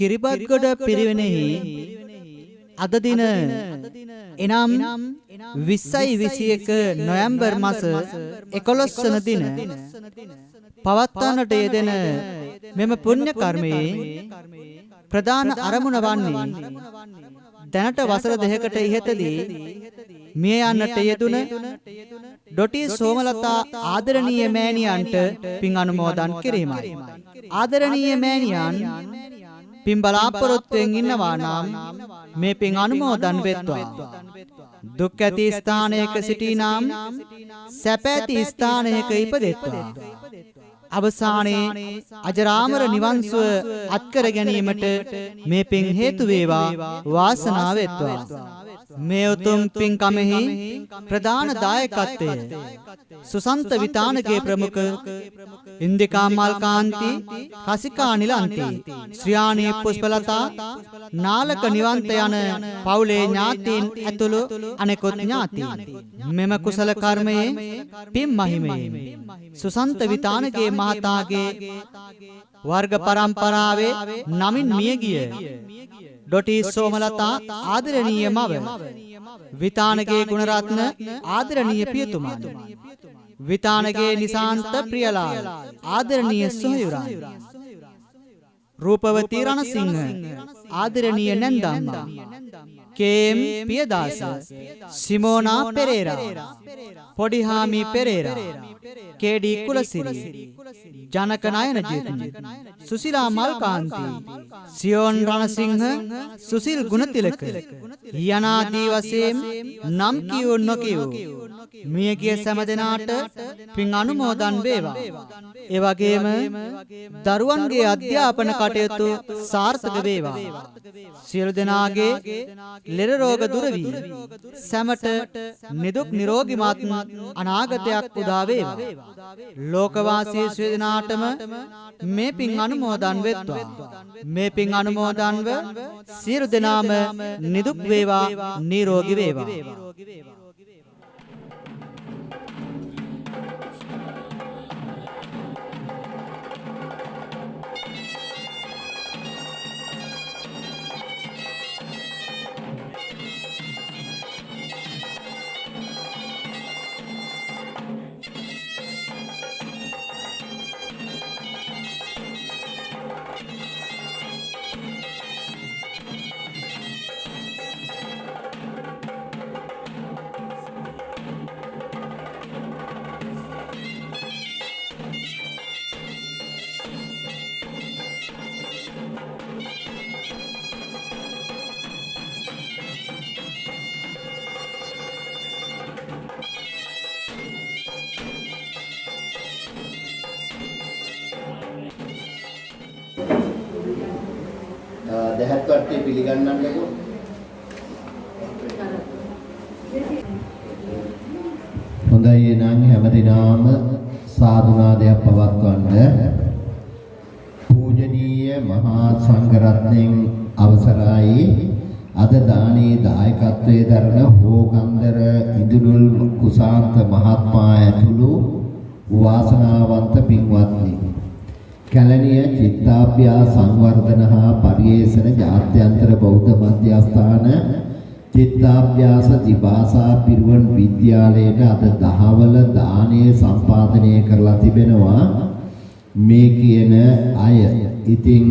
කිරිබත්ගොඩ පිරිවෙනෙහි අද දින එනම් 2021 නොවැම්බර් මාස 11 වන දින පවත්වන්නට යෙදෙන මෙම පුණ්‍ය කර්මයේ ප්‍රධාන අරමුණ වන්නේ දැනට වසර 2කට ඉහතදී මිය යන්නට යෙදුන ඩොටි සෝමලතා ආදරණීය මෑණියන්ට පින් අනුමෝදන් කිරීමයි. ආදරණීය මෑණියන් පින් බලාපොරොත්තුෙන් ඉන්නවා නම් මේ පින් අනුමෝදන් වෙත්වා. දුක් ඇති ස්ථානයක සිටී නම් සැප ඇති ස්ථානයක ඉපදෙත්වා. අවසානයේ අජරාමර නිවන් සුව අත්කර ගැනීමට මේ පින් හේතු වේවා වාසනාව වෙත්වා. මේ උතුම් පින්කමෙහි ප්‍රධාන දායකත්වය සුසන්ත විතානගේ ප්‍රමුඛ ඉන්දිකා මල්කාන්ති රසිකා නිලන්ති ශ්‍රියාණී පුෂ්පලතා නාලක නිවන්ත යන පවුලේ ඥාතීන් ඇතුළු අනෙකුත් ඥාතීන් මෙම කුසල කර්මයේ පින් මහිමයෙන් සුසන්ත විතානගේ මහතාගේ වර්ග පරම්පරාවේ නමින් මියගිය ඩොටි සෝමලතා ආදරණීය මව විතානගේ ගුණරත්න ආදරණීය පියතුමන් විතානගේ නිසාන්ත ප්‍රියලාල් ආදරණීය සොහයුරන් රූපවතී රණසිංහ ආදරණීය නැන්දම්මා කේම් පියදාස සිමෝනා පෙරේරා පොඩිහාමි පෙරේරා කේඩී කුලසිරි ජනක නයනජිත් සුසිලා මල්කාන්ති සියොන් රණසිංහ සුසිල් ගුණතිලක යනාදී වශයෙන් නම් කියෝ නොකියෝ මියගිය සෑම දෙනාට පින් අනුමෝදන් වේවා. ඒ වගේම දරුවන්ගේ අධ්‍යාපන කටයුතු සාර්ථක වේවා. සියලු දෙනාගේ ලෙඩ රෝග දුර වී සැමට නිදුක් නිරෝගීමත් අනාගතයක් උදා වේවා. ලෝකවාසී සියලු දෙනාටම මේ පින් අනුමෝදන් වෙත්වා. මේ පින් අනුමෝදන්ව සියලු දෙනාම නිදුක් වේවා නිරෝගී වේවා. දෙහත් කට්ටිය පිළිගන්නන්නකෝ. හොඳයි එහෙනම් හැමදිනම සාදුනාදයක් පවත්වන්න. පූජනීය මහා සංඝරත්නයන් අවසරයි අද දානී දායකත්වයේ දරන හෝගන්දර ඉඳුනුල් කුසාන්ත මහත්මයා ඇතුළු වාසනාවන්ත පින්වත්නි කැලණිය චිත්තාභ්‍යාස සංවර්ධන හා පරිේෂණ ජාත්‍යන්තර බෞද්ධ මධ්‍යස්ථාන චිත්තාභ්‍යාස දිභාෂා පිරිවෙන් විද්‍යාලයට අද දහවල දානය සම්පාදනය කරලා තිබෙනවා මේ කියන අය. ඉතින්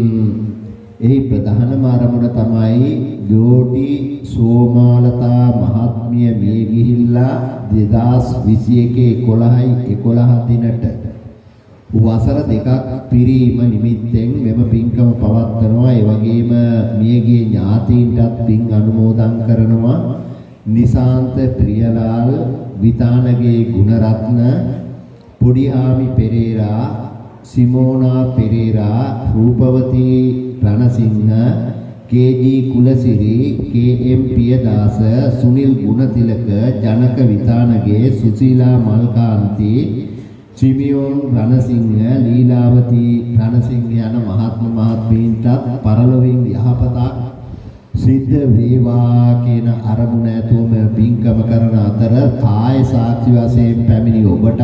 එහි ප්‍රධානම අරමුණ තමයි ඩෝටි සෝමාලතා මහත්මිය මිය ගිහිල්ලා 2021 11 දිනට වසර දෙකක් පිරීම නිමිත්තෙන් මෙම පින්කම පවත්වනවා. ඒ වගේම මියගිය ඥාතීන්ටත් පින් අනුමෝදන් කරනවා. Nishantha ප්‍රියලාල් Vithanage Gunaratne පොඩිහාමි Perera සිමෝනා Perera Rupawathi Ranasinghe KG Kulasiri K.M.. පියදාස සුනිල් ගුණතිලක ජනක විතානගේ සුසීලා මල්කාන්ති සිමියෝන් රණසිංහ ලීලාවතී රණසිංහ යන මහත්ම මහත්මීන්ටත් පරලොවින් යහපතක් සිද්ධ වේවා කියන අරමුණ ඇතුවම පින්කම කරන අතර කාය සාක්ෂි වශයෙන් පැමිණි ඔබටත්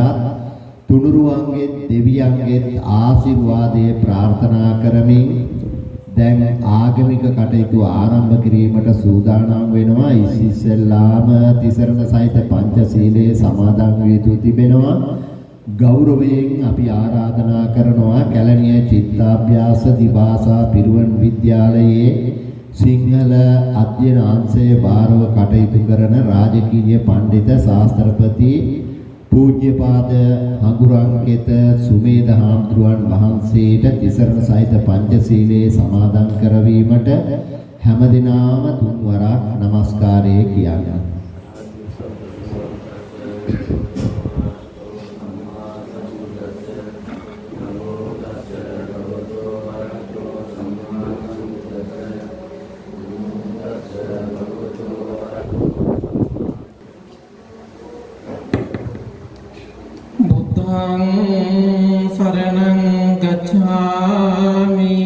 තුනුරුවන්ගේ දෙවියන්ගේ ආශිර්වාදයේ ප්‍රාර්ථනා කරමින් දැන් ආගමික කටයුතු ආරම්භ කිරීමට සූදානම් වෙනවා. ඉස්සෙල්ලාම තිසරණ සහිත පංචශීලයේ සමාදන් වී යුතු තිබෙනවා. ගෞරවයෙන් අපි ආරාධනා කරනවා කැලණිය චිත්තාභ්‍යාස දිභාෂා පිරිවෙන් විද්‍යාලයේ සිංහල අධ්‍යයන අංශයේ භාරව කටයුතු කරන රාජකීය පඬිත ශාස්ත්‍රපති පූජ්‍යපාද හඟුරංකිත සුමේධ හාමුදුරුවන් වහන්සේට තිසරණ සහිත පංචශීලයේ සමාදන් කරවීමට හැමදිනාම තුන්වරක් নমස්කාරය කියන්න. शरणं गच्छामि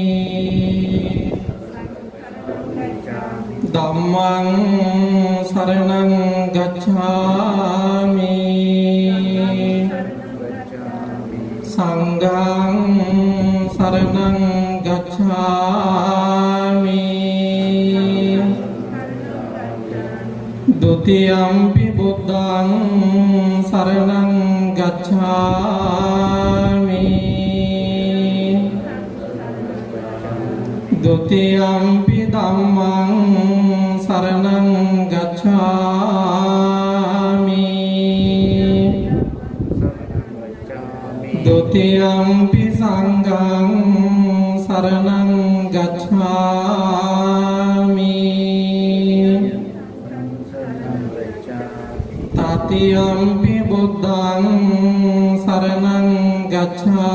धम्मं शरणं गच्छामि संघं शरणं गच्छामि द्वितीयंपि बुद्धं शरणं गच्छामि द्वितीयंपि धम्मं शरणं गच्छामि द्वितीयंपि संघं शरणं गच्छामि तृतीयंपि बुद्धं शरणं गच्छामि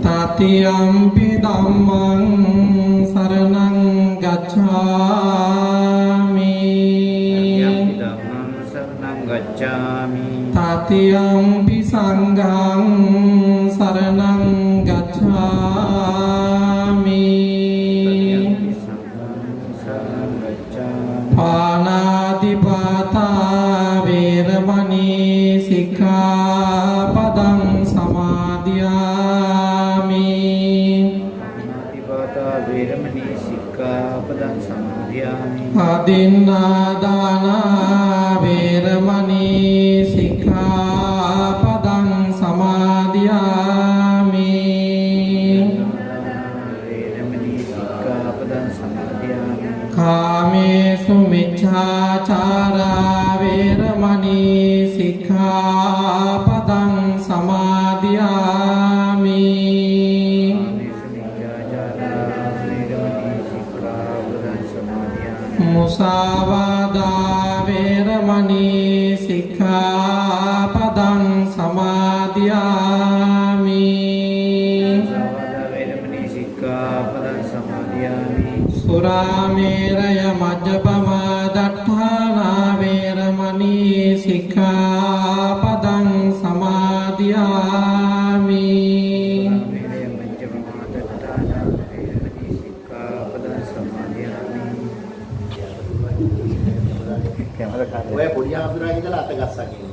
तृतीयंपि धम्मं शरणं गच्छामि तृतीयंपि संघं शरणं गच्छामि पानातिपाता वेरमणि सिक्खापदं समादियामि अदिन्नादाना वेरमणि सिक्खापदं समादियामि कामेषु मिच्छाचारा वेरमणि सिक्खापदं समादियामि मुसावादा वेरमणि सिक्खापदं समादियामि सुरामेरय मज्जपमा दट्ठाना वेरमणि सिक्खापदं समादियामि ඔය පොඩි ආම්දුරා ඉඳලා අත ගස්සා කියන්නේ.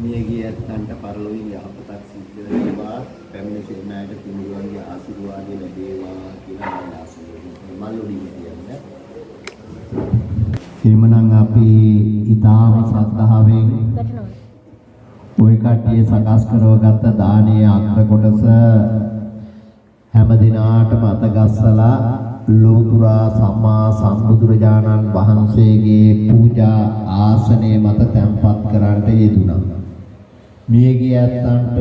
මියගියන්ට පරලොවින් යහපතක් සිද්ධ වේවා පැමිණ සිටින අයට පිළිගන්ගේ ආශිර්වාද ලැබේවා කියලා මම ආශිර්වාද මල්ලුඩින් කියන්නේ. එhmenan අපි ඊටාම ශ්‍රද්ධාවෙන් ඔය කට්ටිය සකස් කරවගත්ත දානයේ අග්‍ර කොටස හැම දිනාටම අතගස්සලා ලෝතුරා සම්මා සම්බුදුරජාණන් වහන්සේගේ පූජා ආසනයේ මත තැන්පත් කරන්නට යෙදුණා. මියගිය ඇත්තන්ට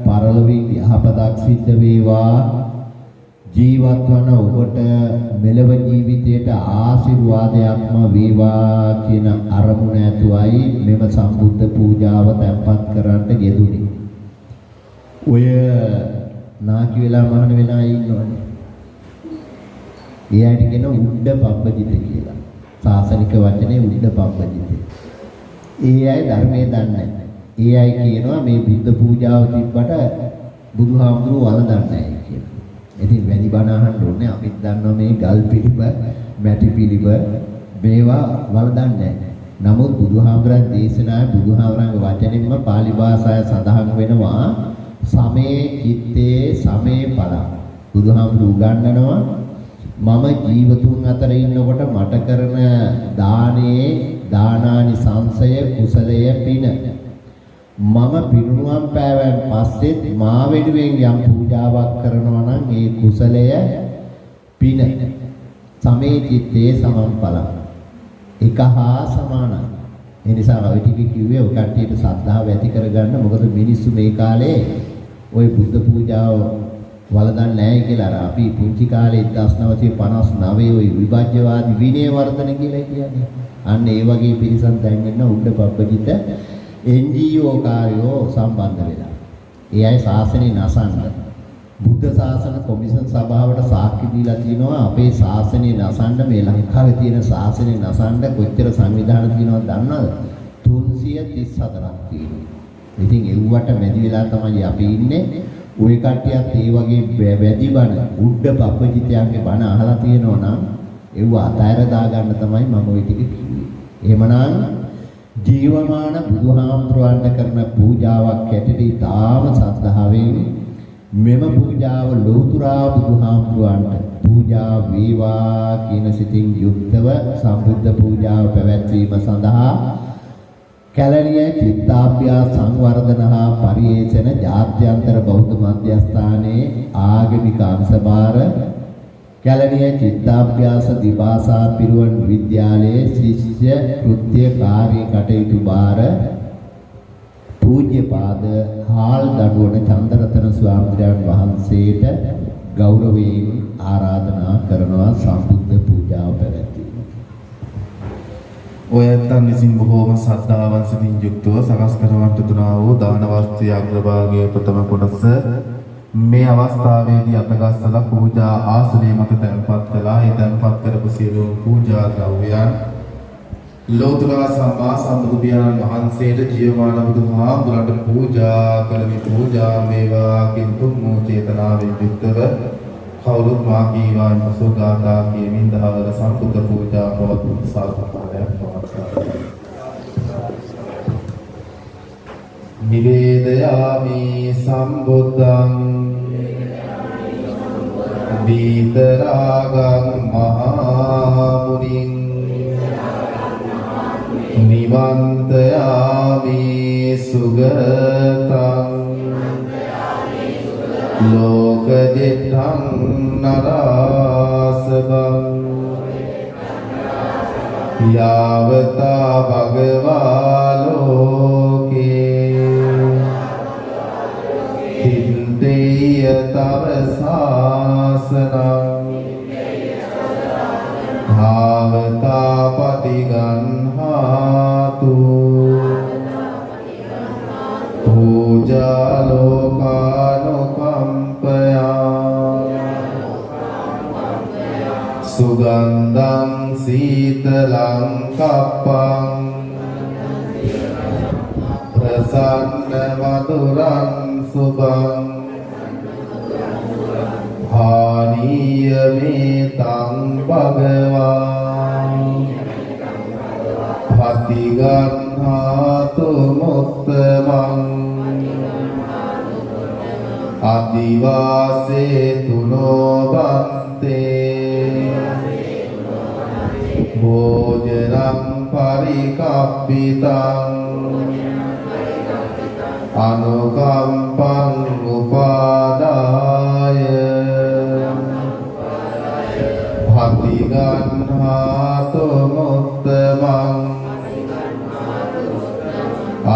පරලොවින් යහපතක් සිද්ධ වේවා. ජීවත් වන ඔබට මෙලව ජීවිතයට ආශිර්වාදයක්ම වේවා කියන අරමුණ ඇතුවයි මෙම සම්බුද්ධ පූජාව තැන්පත් කරන්නට යෙදුනේ. ඔය නාකි වෙලා මහාන වෙලා ඉන්නවනේ. එයාට කියන උඩ පබ්බජිත කියලා. සාසනික වචනේ උඩ පබ්බජිත. ඒ අය ධර්මයේ දන්නේ නැහැ. ඒ අය කියනවා මේ බුද්ධ පූජාව තිබ්බට බුදුහාමුදුරුවෝ වළඳන්නේ නැහැ කියලා. ඉතින් වැඩි බණ අහන්න ඕනේ. අපිත් දන්නවා මේ ගල් පිළිබ, මැටි පිළිබ මේවා වළඳන්නේ නැහැ. නමුත් බුදුහාමුදුරන් දේශනාවේ බුදුහාමුදුරන්ගේ වචනින්ම pāli භාෂාවේ සඳහන් වෙනවා සමේ චිත්තේ සමේ ඵල. බුදුහාමුදුරු උගන්වනවා මම ජීවතුන් අතර ඉන්නකොට මට කරන දානේ දානානි සංසය කුසලය පින මම පිරුණුවම් පෑවෙන් පස්සෙත් මා වෙනුවෙන් යම් පූජාවක් කරනවා නම් ඒ කුසලය පින සමේ චිත්තේ සමම්පල එක හා සමානයි. ඒ නිසා ඔය ටික කිව්වේ ඔය කට්ටියට ශ්‍රද්ධාව ඇති කරගන්න. මොකද මිනිස්සු මේ කාලේ ওই බුද්ධ පූජාව වළඳන්නේ නැහැ කියලා අර අපි පුංචි කාලේ 1959 ওই විභජ්‍යවාදී විනය වර්ධන කියලා කියන්නේ. අන්න ඒ වගේ පිරිසක් දැන් ඉන්න උඩ පබ්බජිත NGO කාර්යෝ සම්බන්ධ වෙලා. ඒ අය ශාසනය නසන්න. බුද්ධ ශාසන කොමිෂන් සභාවට සාක්ෂි දීලා තිනවා අපේ ශාසනය නසන්න මේ ලංකාවේ තියෙන ශාසනය නසන්න කොච්චර සංවිධාන තියෙනවද දන්නවද? 334ක් තියෙනවා. ඉතින් එව්වට මැදි වෙලා තමයි අපි ඉන්නේ. ওই කට්ටියත් ඒ වගේ වැඩි බණ උඩ පබ්බජිතයන්ගේ බණ අහලා තියෙනවා නම් ඒව අතහැර දාගන්න තමයි මම ওই ටික කිව්වේ. එහෙමනම් ජීවමාන බුදුහාමුදුරන්ට කරන පූජාවක් ඇටට ඊටාම සද්ධාවෙන් මෙම පූජාව ලෝතුරා බුදුහාමුදුරන්ට පූජා වේවා කියන සිතින් යුක්තව සම්බුද්ධ පූජාව පැවැත්වීම සඳහා කැලණිය චිත්තාභ්‍යාස සංවර්ධන හා පරිේෂණ ජාත්‍යන්තර බෞද්ධ මධ්‍යස්ථානයේ ආගමික අංශභාර කැලණිය චිත්තාභ්‍යාස දිභාෂා පිරිවෙන් විද්‍යාලයේ ශිෂ්‍ය කෘත්‍ය කාර්ය කටයුතු භාර පූජ්‍යපාද හාල් දඩුවන චන්දරතන ස්වාමීන් වහන්සේට ගෞරවයෙන් ආරාධනා කරනවා සම්බුද්ධ පූජාව පැවැත්වීම. ඔය ඇත්තන් විසින් බොහෝම ශ්‍රද්ධාවන් සිතින් යුක්තව සකස් කරවන්නට දුනා වූ දාන වස්තුවේ අග්‍රභාගයේ ප්‍රථම කොටස මේ අවස්ථාවේදී අතගස්සලා පූජා ආසනයේ මත තැන්පත් කළා. ඒ තැන්පත් කරපු සියලුම පූජා ද්‍රව්‍යයන් ලෝතර සම්මා සම්බුදු පියාණන් වහන්සේට ජීවමාන බුදුහාමුදුරන්ට පූජා කරමි. පූජා වේවා කින්තුම් මෝ චේතනාවෙන් යුක්තව කවුරුත් මා කීවාන් පසුගාථා කියමින් දහවල සම්බුද්ධ පූජා පවත්වන සාර්ථකතාවයක් පවත්වා නිවේදයාමි සම්බුද්ධං දීතරාගං මහා මුනිං නිවන්තයාමි සුගතං ලෝකජිත්තං නරාසබං යාවතා භගවා ලෝකේ හින්දේය තව සාසනං භාවතා පටිගන්හාතු පූජා ලෝකානුකම්පයා සුගන්ධං සීතලං කප්පං ප්‍රසන්න මధుරං සුභං භානීය මේතං භගවා පතිගන්හාතු මුත්තමං අදිවාසේ තුනෝ බන්තේ භෝජනං පරිකප්පිතං අනුකම්පං උපාදාය පතිගන්හාතු මුත්තමං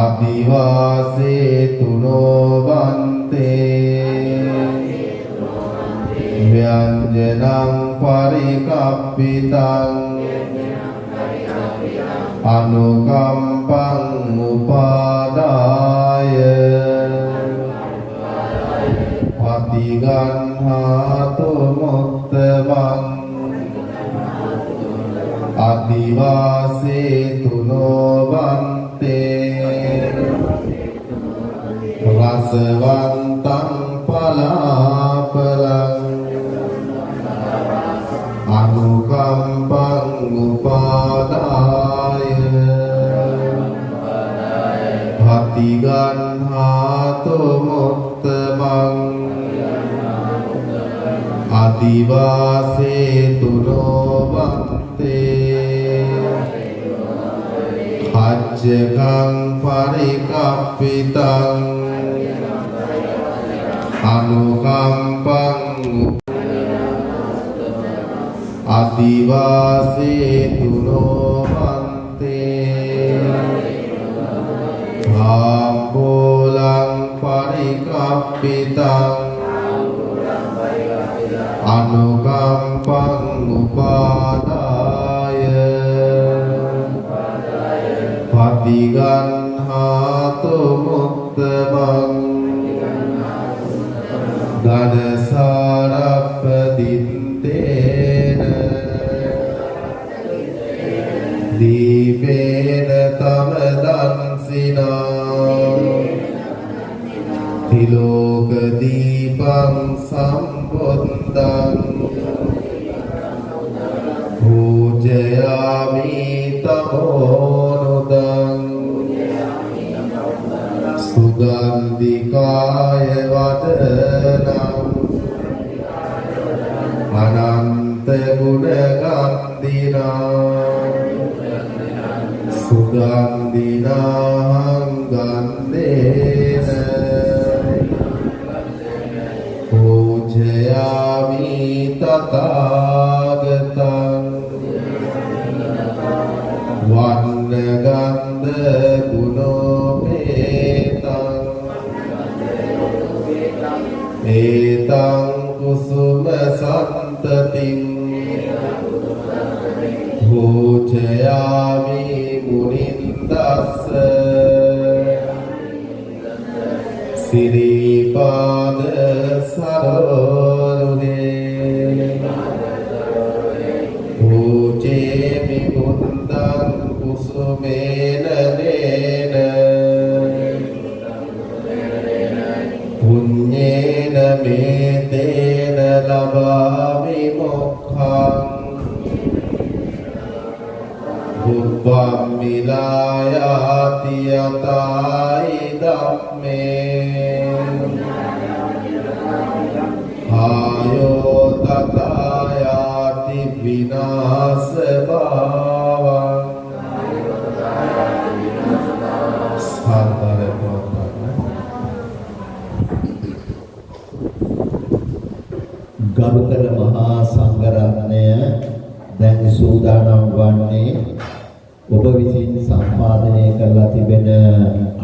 ආදිවාසේ තුනෝ වන්තේ ව්‍යංජනං පරිකප්පිතං අනුකම්පං උපාදාය පටිගන්හාතු මුත්තමං ආදිවාසේ තුනෝ වන්තේ රසවන්තං පලාපලං අනුකම්පං උපාදාය පටිගන්හාතු මුත්තමං ආදිවාසේ තුනෝ වන්තේ අජ්ජකං පරිකප්පිතං අනුකම්පං ආදිවාසේ තුනෝ වන්තේ ආම්බෝලං පරිකප්පිතං අනුකම්පං උපාදාය පටිගන්හාතු මුත්තමං ගනසාරප්පදිත්තේන දීපේන තම දන්සිනා තිලෝක දීපං සම්බුද්ධං පූජයාමි තමෝනුදං සුගන්ධිකාය වදනං අනන්ත ගුණ ගන්ධිනා සුගන්ධිනාං ගන්ධේන පූජයාමි තථාගතං වන්නගන්ධ ගුණෝපේතං ඒතං කුසුම සන්තතිං පූජයාමි මුනින්දස්ස සිරිපාද සරෝරුහේ පූජේමි බුද්ධං කුසුමේන නේන පුඤ්ඤේන මේතේන ලබාමි මොක්ඛං බුද්ධං මිලායාති යතයි ධම්මේ ආයෝ තථායාති විනාශ භාවං ගරුතර මහා සංඝරත්නය දැන් සූදානම් වන්නේ ඔබ විසින් සම්පාදනය කරලා තිබෙන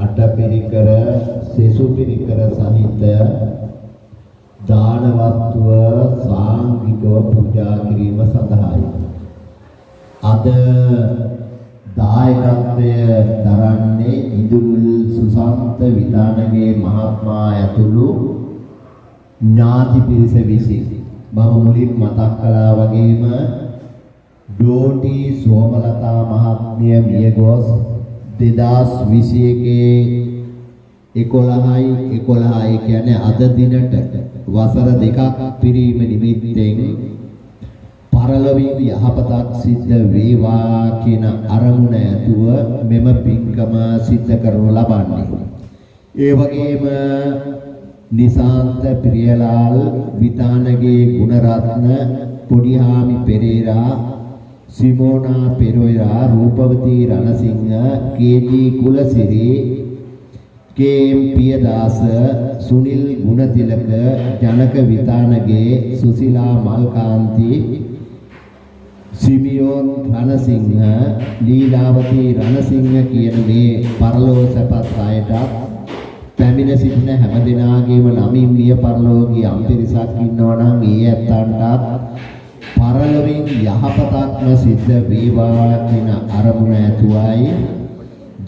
අටපිරිකර සෙසු පිරිකර සහිත දාන වස්තුව සාංගිකව පූජා කිරීම සඳහායි. අද දායකත්වය දරන්නේ ඉදුරුල් සුසන්ත විතානගේ මහත්මයා ඇතුළු ඥාති පිරිස විසින්. මම මුලින් මතක් කළා වගේම ඩෝටි සෝමලතා මහත්මිය මියගොස් 2021 11 කියන්නේ අද දිනට වසර 2ක් පිරීම නිමිත්තෙන් පරලොවින් යහපතක් සිද්ධ වේවා කියන අරමුණ ඇතුව මෙම පින්කම සිද්ධ කරනු ලබන්නේ. ඒ වගේම නිසාන්ත ප්‍රියලාල් විතානගේ ගුණරත්න පොඩිහාමි පෙරේරා සිමෝනා පෙරේරා රූපවතී රණසිංහ කේ.ජී. කුලසිරි කේ.එම්. පියදාස සුනිල් ගුණතිලක ජනක විතානගේ සුසිලා මල්කාන්ති සිමියෝන් රණසිංහ, ලීලාවතී රණසිංහ කියන මේ පරලෝ සැපත් අයට පැමිණ සිටින හැම දිනාගේම නමින් මිය පරලෝ ගිය අම්පිරිසක් ඉන්නවා නම් ඒ ඇත්තන්ටත් පරලොවින් යහපතක්ම සිද්ධ වේවා කියන අරමුණ ඇතුවයි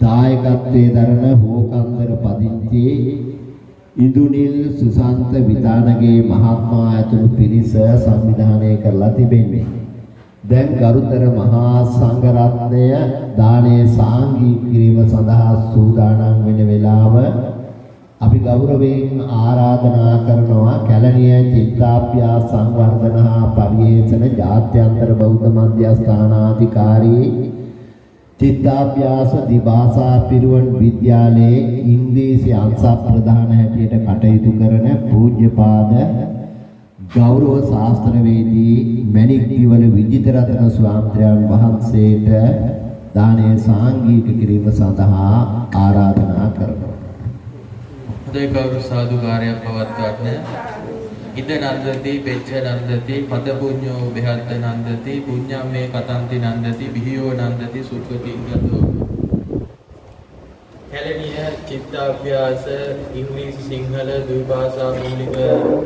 දායකත්වයේ දරන හෝකන්දර පදිංචි ඉදුනිල් සුසන්ත විතානගේ මහත්මයා ඇතුළු පිරිස සංවිධානය කරලා තිබෙන්නේ. දැන් ගරුතර මහා සංඝරත්නය දානයේ සාංගී කිරීම සඳහා සූදානම් වෙන වෙලාව අපි ගෞරවයෙන් ආරාධනා කරනවා කැලණිය චිත්තාභ්‍යාස සංවර්ධන හා පරිවේෂණ ජාත්‍යන්තර බෞද්ධ මධ්‍යස්ථානාධිකාරී චිත්තාභ්‍යාස දිභාෂා පිරිවෙන් විද්‍යාලයේ ඉංග්‍රීසි අංශ ප්‍රධාන හැටියට කටයුතු කරන පූජ්‍යපාද ගෞරව ශාස්ත්‍රවේදී මණික් දිවල විජිතරත්න ස්වාමීන් වහන්සේට දානයේ සාංගික කිරීම සඳහා ආරාධනා කරනවා. දෙකවරු සාදුකාරයක් පවත්වන්න. ඉද නන්දති පෙච්ච නන්දති පද පුඤ්ඤෝ බෙහත් නන්දති පුඤ්ඤම්මේ කතන්ති නන්දති බිහියෝ නන්දති සුඛතිං ගතෝ. කැලණිය චිත්තාභ්‍යාස ඉංග්‍රීසි සිංහල ද්විභාෂා මූලික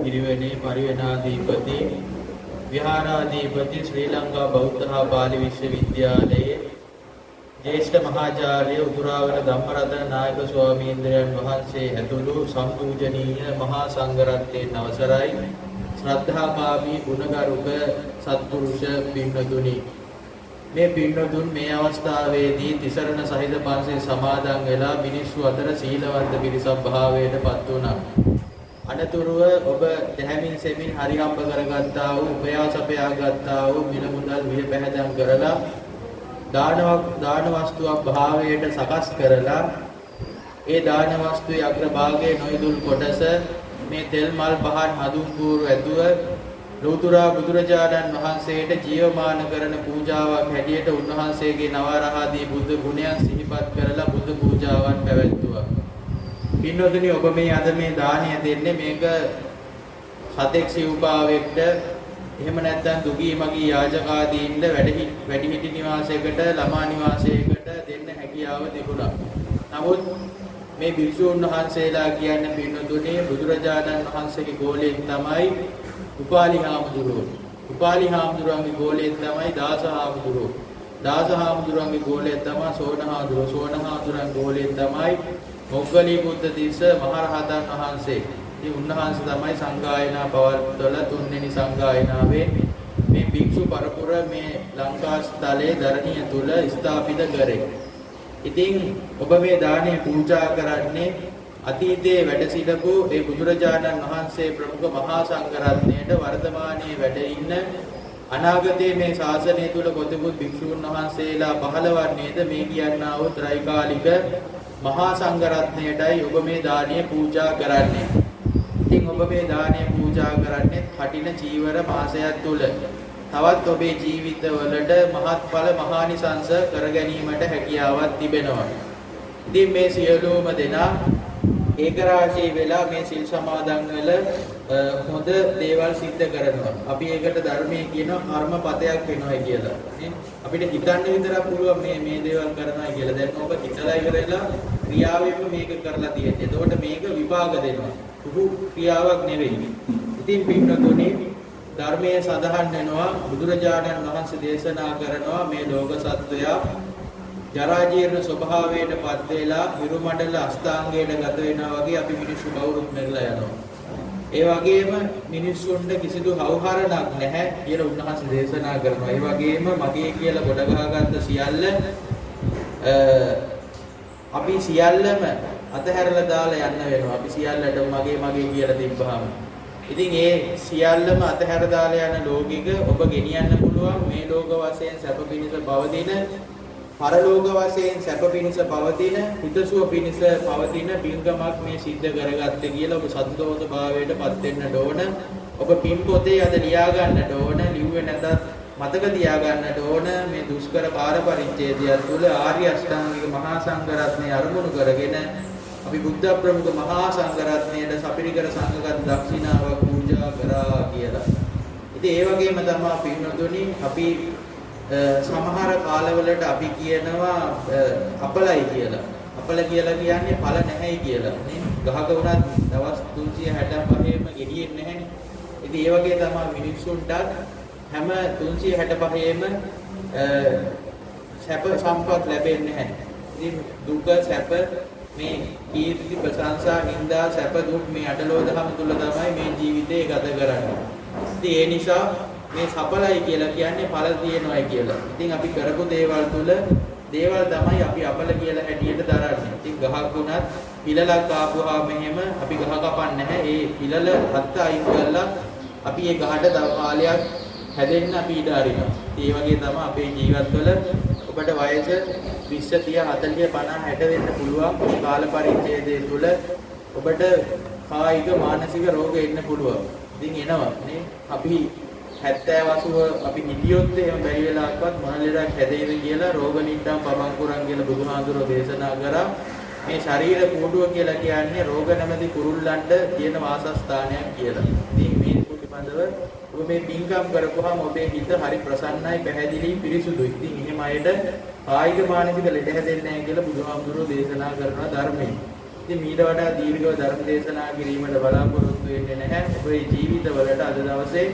පිරිවෙනේ පරිවෙනාධිපති විහාරාධිපති ශ්‍රී ලංකා බෞද්ධ හා පාලි විශ්වවිද්‍යාලයේ ජ්‍යෙෂ්ඨ මහාචාර්ය උතුරාවන ධම්මරතන නායක ස්වාමීන්ද්‍රයන් වහන්සේ ඇතුළු සම්පූජනීය මහා සංඝරත්නයන් අවසරයි ශ්‍රද්ධාභාවී ගුණගරුක සත්පුරුෂ පින්වතුනි, මේ පින්වතුන් මේ අවස්ථාවේදී තිසරණ සහිත පන්සිල් සමාදන් වෙලා මිනිස්සු අතර සීලවන්ත පිරිසක් භාවයට පත් වුණා. අනතුරුව ඔබ දැහැමින් සෙමින් හරිහම්බ කරගත්තා වූ උපයාසපයා ගත්තා වූ මිල මුදල් විය පැහැදම් කරලා දාන වස්තුවක් භාවයට සකස් කරලා ඒ දාන වස්තුවේ අග්‍රභාගයේ නොයදුල් කොටස මේ තෙල් මල් පහන් හඳුන් කූරු ඇතුව ලෝතුරා බුදුරජාණන් වහන්සේට ජීවමාන කරන පූජාවක් හැටියට උන්වහන්සේගේ නවරහදී බුද්ධ ගුණයන් සිහිපත් කරලා බුදු පූජාවන් පැවැත්තුවා. පින්වතුනි, ඔබ මේ අද මේ දානය දෙන්නේ මේක සතෙක් සිව්පාවෙක්ට එහෙම නැත්නම් දුගී මගී යාචකාදීන්ට වැඩිහිටි නිවාසයකට ළමා නිවාසයකට දෙන්න හැකියාව තිබුණා. නමුත් මේ භික්ෂුන් වහන්සේලා කියන්නේ පින්වතුනි බුදුරජාණන් වහන්සේගේ ගෝලයෙන් තමයි උපාලි හාමුදුරුවෝ. උපාලි හාමුදුරුවන්ගේ ගෝලයෙන් තමයි දාස හාමුදුරුවෝ. දාස හාමුදුරුවන්ගේ ගෝලයෙන් තමයි සෝණ හාමුදුරුවෝ. සෝණ හාමුදුරුවන්ගේ ගෝලයෙන් තමයි මොග්ගලී බුද්ධ තිස්ස මහරහතන් වහන්සේ. ඉතින් උන්වහන්සේ තමයි සංගායනා පවත්වල තුන්වෙනි සංගායනාවේ මේ භික්ෂු පරපුර මේ ලංකා ස්ථලයේ ධරණිය තුල ස්ථාපිත කරේ. ඉතින් ඔබ මේ දානය පූජා කරන්නේ අතීතයේ වැඩ සිටපු ඒ බුදුරජාණන් වහන්සේ ප්‍රමුඛ මහා සංඝරත්නයට වර්තමානයේ වැඩ ඉන්න අනාගතයේ මේ ශාසනය තුල කොතෙකුත් භික්ෂුන් වහන්සේලා පහළවන්නේද මේ කියනා වූ ත්‍රිකාලික මහා සංඝරත්නයටයි ඔබ මේ දානය පූජා කරන්නේ. ඉතින් ඔබ මේ දානය පූජා කරන්නේ කටින චීවර මාසයක් තුල. තවත් ඔබේ ජීවිතවලට මහත්ඵල මහානිසංස කර ගැනීමට හැකියාවක් තිබෙනවා. ඉතින් මේ සියලුම දෙනා ඒකරාශී වෙලා මේ සිල් සමාදන් වල හොඳ දේවල් සිද්ධ කරනවා. අපි ඒකට ධර්මයේ කියනවා කර්මපතයක් වෙනවා කියලා. අපිට හිතන්න විතරක් පුළුවන් මේ දේවල් කරනවා කියලා. දැන් ඔබ හිතලා ඉවරලා ක්‍රියාවෙන්ම මේක කරලා තියෙන්නේ. එතකොට මේක විපාක දෙනවා. සුදු ක්‍රියාවක් නෙවෙයි. ඉතින් පින්නතුනේ ධර්මයේ සඳහන් වෙනවා බුදුරජාණන් වහන්සේ දේශනා කරනවා මේ ලෝක සත්වයා ජරා ජීර්ණ ස්වභාවයට පත් වෙලා හිරුමණ්ඩල අස්ථාංගයට ගත වෙනවා වගේ අපි මිනිස්සු කවුරුත් මෙරලා යනවා. ඒ වගේම මිනිස්සුන්ට කිසිදු හවුහරණක් නැහැ කියලා උන්වහන්සේ දේශනා කරනවා. ඒ වගේම මගේ කියලා ගොඩ ගහගත්ත සියල්ල අපි සියල්ලම අතහැරලා දාලා යන්න වෙනවා. අපි සියල්ලටම මගේ කියලා තිබ්බහම. ඉතින් ඒ සියල්ලම අතහැර දාලා යන ලෝකික ඔබ ගෙනියන්න පුළුවන් මේ ලෝක වශයෙන් සැප පිණිස පවතින පරලෝක වශයෙන් සැප පිණිස පවතින හිතසුව පිණිස පවතින පින්කමක් මේ සිද්ධ කරගත්තේ කියලා ඔබ සතුටෝත භාවයට පත් වෙන්න ඕන. ඔබ පින් පොතේ අද ලියා ගන්නට ඕන. ලිව්වේ නැතත් මතක තියා ගන්නට ඕන. මේ දුෂ්කර පාර පරිච්ඡේදය තුළ ආර්ය අෂ්ටාංගික මහා සංඝරත්නය අරමුණු කරගෙන අපි බුද්ධ ප්‍රමුඛ මහා සංඝරත්නයට සපිරිකර සංඝගත දක්ෂිනාවක් පූජා කරා කියලා. ඉතින් ඒ වගේම තමයි පින්වතුනි අපි සමහර කාලවලට අපි කියනවා අපලයි කියලා. අපල කියලා කියන්නේ ඵල නැහැයි කියලා නේ. ගහක උනත් දවස් 365ෙම ගෙඩියෙන්නේ නැහැනේ. ඉතින් ඒ වගේ තමයි මිනිස්සුන්ට හැම 365ෙම සැප සම්පත් ලැබෙන්නේ නැහැ. ඉතින් දුක සැප මේ කීර්ති ප්‍රශංසා නිന്ദා සැප දුක් මේ අටලෝ දහම තුල තමයි මේ ජීවිතේ ගත කරන්නේ. ඉතින් ඒ නිසා මේ සඵලයි කියලා කියන්නේ ඵල තියෙනවායි කියලා. ඉතින් අපි කරපු දේවල් තුල දේවල් තමයි අපි අපල කියලා හැටියට දරන්නේ. ඉතින් ගහක් වුණත් පිළලක් ආපුවා මෙහෙම අපි ගහ කපන්නේ නැහැ. ඒ පිළල හත්ත අයින් කරලා අපි ඒ ගහට තව කාලයක් හැදෙන්න අපි ඉඩ අරිනවා. ඒ වගේ තමයි අපේ ජීවිතවල ඔබට වයස 20 30 40 50 60 වෙන්න පුළුවන්. මේ කාල පරිච්ඡේදය තුල ඔබට කායික මානසික රෝග එන්න පුළුවන්. ඉතින් එනවා නේ. අපි 70 80 අපි හිටියොත් එහෙම බැරි වෙලාවකවත් මොන ලෙඩක් හැදෙයිද කියලා රෝග නිට්ටම් පබංකුරන් කියලා බුදුහාඳුරෝ දේශනා කරා. මේ ශරීර කූඩුව කියලා කියන්නේ රෝග නැමැති කුරුල්ලන්ට තියෙන වාසස්ථානයක් කියලා. ඉතින් මේ පිළිබඳව ඔබ මේ පින්කම් කරපුවාම ඔබේ හිත හරි ප්‍රසන්නයි, පැහැදිලි, පිරිසුදුයි. ඉතින් එහෙම අයට කායික මානසික ලෙඩ හැදෙන්නේ නැහැ කියලා බුදුහාමුදුරුවෝ දේශනා කරන ධර්මයේ. ඉතින් මීට වඩා දීර්ඝව ධර්ම දේශනා කිරීමට බලාපොරොත්තු වෙන්නේ නැහැ. ඔබේ ජීවිතවලට අද දවසේ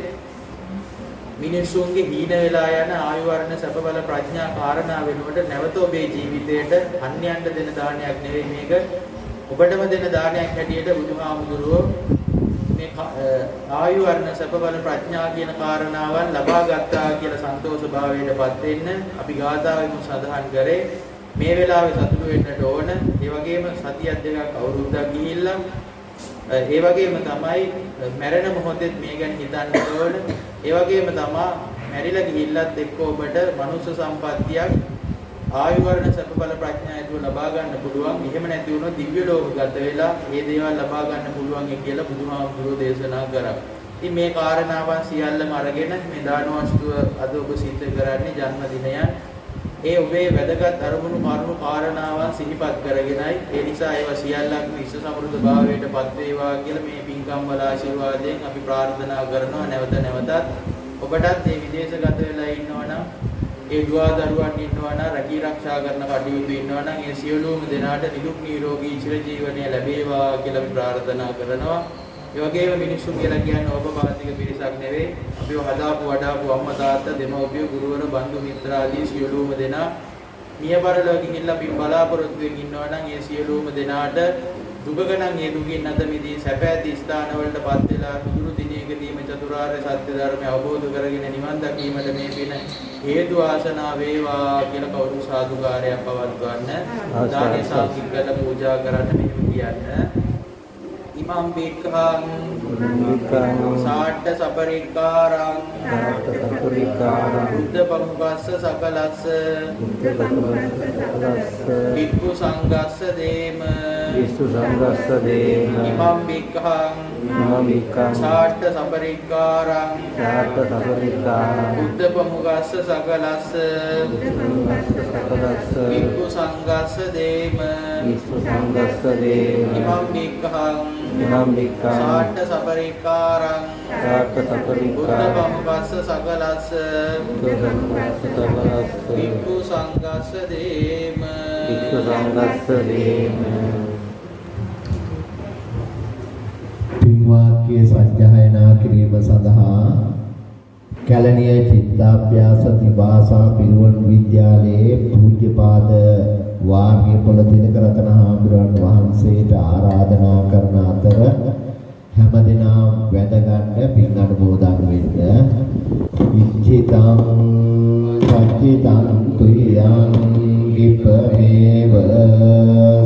මිනිස්සුන්ගේ හීන වෙලා යන ආයු වර්ණ සැප බල ප්‍රඥා කාරණා වෙනුවට නැවත ඔබේ ජීවිතයට අන්‍යයන්ට දෙන දානයක් නෙවෙයි මේක. ඔබටම දෙන දානයක් හැටියට බුදුහාමුදුරුවෝ මේ ආයු වර්ණ සැප බල ප්‍රඥා කියන කාරණාවන් ලබා ගත්තා කියලා සන්තෝෂ භාවයටපත් වෙන්න අපි ගාථාවෙන් සඳහන් කරේ. මේ වෙලාවේ සතුටු වෙන්නට ඕන. ඒ වගේම සතියක් දෙකක් අවුරුද්දක් ගිහිල්ලා ඒ වගේම තමයි මැරෙන මොහොතේත් මේ ගැන හිතන්න ඕන. ඒ වගේම තමයි මැරිලා ගිහිල්ලත් එක්ක ඔබට මනුෂ්‍ය සම්පත්තියක් ආයු වර්ණ සැප බල ප්‍රඥා ඇතුව ලබා ගන්න පුළුවන්. එහෙම නැති වුණොත් දිව්‍ය ලෝකගත වෙලා මේ දේවල් ලබා ගන්න පුළුවන් කියලා බුදුහාමුදුරුවෝ දේශනා කරා. ඉතින් මේ කාරණාවන් සියල්ලම අරගෙන මේ දාන වස්තුව අද ඔබ සිද්ධ කරන්නේ ජන්මදිනයන්. ඒ ඔබේ වැදගත් අරමුණු කරුණු කාරණාවන් සිහිපත් කරගෙනයි. ඒ නිසා ඒවා සියල්ලක්ම විශ්ව සමෘද්ධ භාවයටපත් වේවා කියලා මේ පින්කම් වල ආශිර්වාදයෙන් අපි ප්‍රාර්ථනා කරනවා. නැවත නැවතත් ඔබටත් මේ විදේශගත වෙලා ඉන්නවනම් ඒ දුවා දරුවන් ඉන්නවනම් රැකී ආරක්ෂා කරන කටයුතු ඉන්නවනම් ඒ සියලුම දෙනාට නිදුක් නිරෝගී චිරජීවනය ලැබේවා කියලා අපි ප්‍රාර්ථනා කරනවා. ඒ වගේම මිනිස්සු කියලා කියන්නේ ඔබ පාතික පිරිසක් නෙවෙයි. අපිව හදාපු වඩාපු අම්මා තාත්තා දෙමව්පිය ගුරුවර බන්දු මිත්‍ර ආදී සියලුම දෙනා මිය පරලොව ගිහිල්ලා අපි බලාපොරොත්තු වෙමින් ඉන්නවා නම් ඒ සියලුම දෙනාට දුකක නම් ඒ දුකින් නැත මිදී සැප ඇති ස්ථානවලටපත් වෙලා දුරු දිනයකදීම චතුරාර්ය සත්‍ය ධර්මය අවබෝධ කරගෙන නිවන් දකීමට මේ පින හේතු ආසනා වේවා කියලා කවුරු සාදුකාරයක් පවත්වන්න. දානේ සාකිකල පූජා කරන්න මෙහෙම කියන්න. ඉමම් බික්ඛං සාට්ඨ සපරික්කාරං බුද්ධ පමුපස්ස සකලස්ස වික්ඛු සංඝස්ස දේම ඉමම් බික්ඛං සාට්ඨ සපරික්කාරං බුද්ධ පමුපස්ස සකලස්ස වික්ඛු සංඝස්ස දේම ඉමම් බික්ඛං සාට්ඨ සපරික්කාරං බුද්ධ පමුපස්ස සකලස්ස වික්ඛු සංඝස්ස දේම පින්වාක්‍ය සජ්ජායනා කිරීම සඳහා කැලණිය චිත්තාභ්‍යාස දිවාසා පිරිවෙන් විද්‍යාලයේ පූජ්‍යපාද වාග්යපොළ දිනකරතන හාමුදුරන් වහන්සේට ආරාධනා කරන අතර හැමදෙනා වැඳ ගන්න පින් අනුමෝදන් වෙන්න. ඉච්ඡිතං සච්චිතං තුයං විපමේව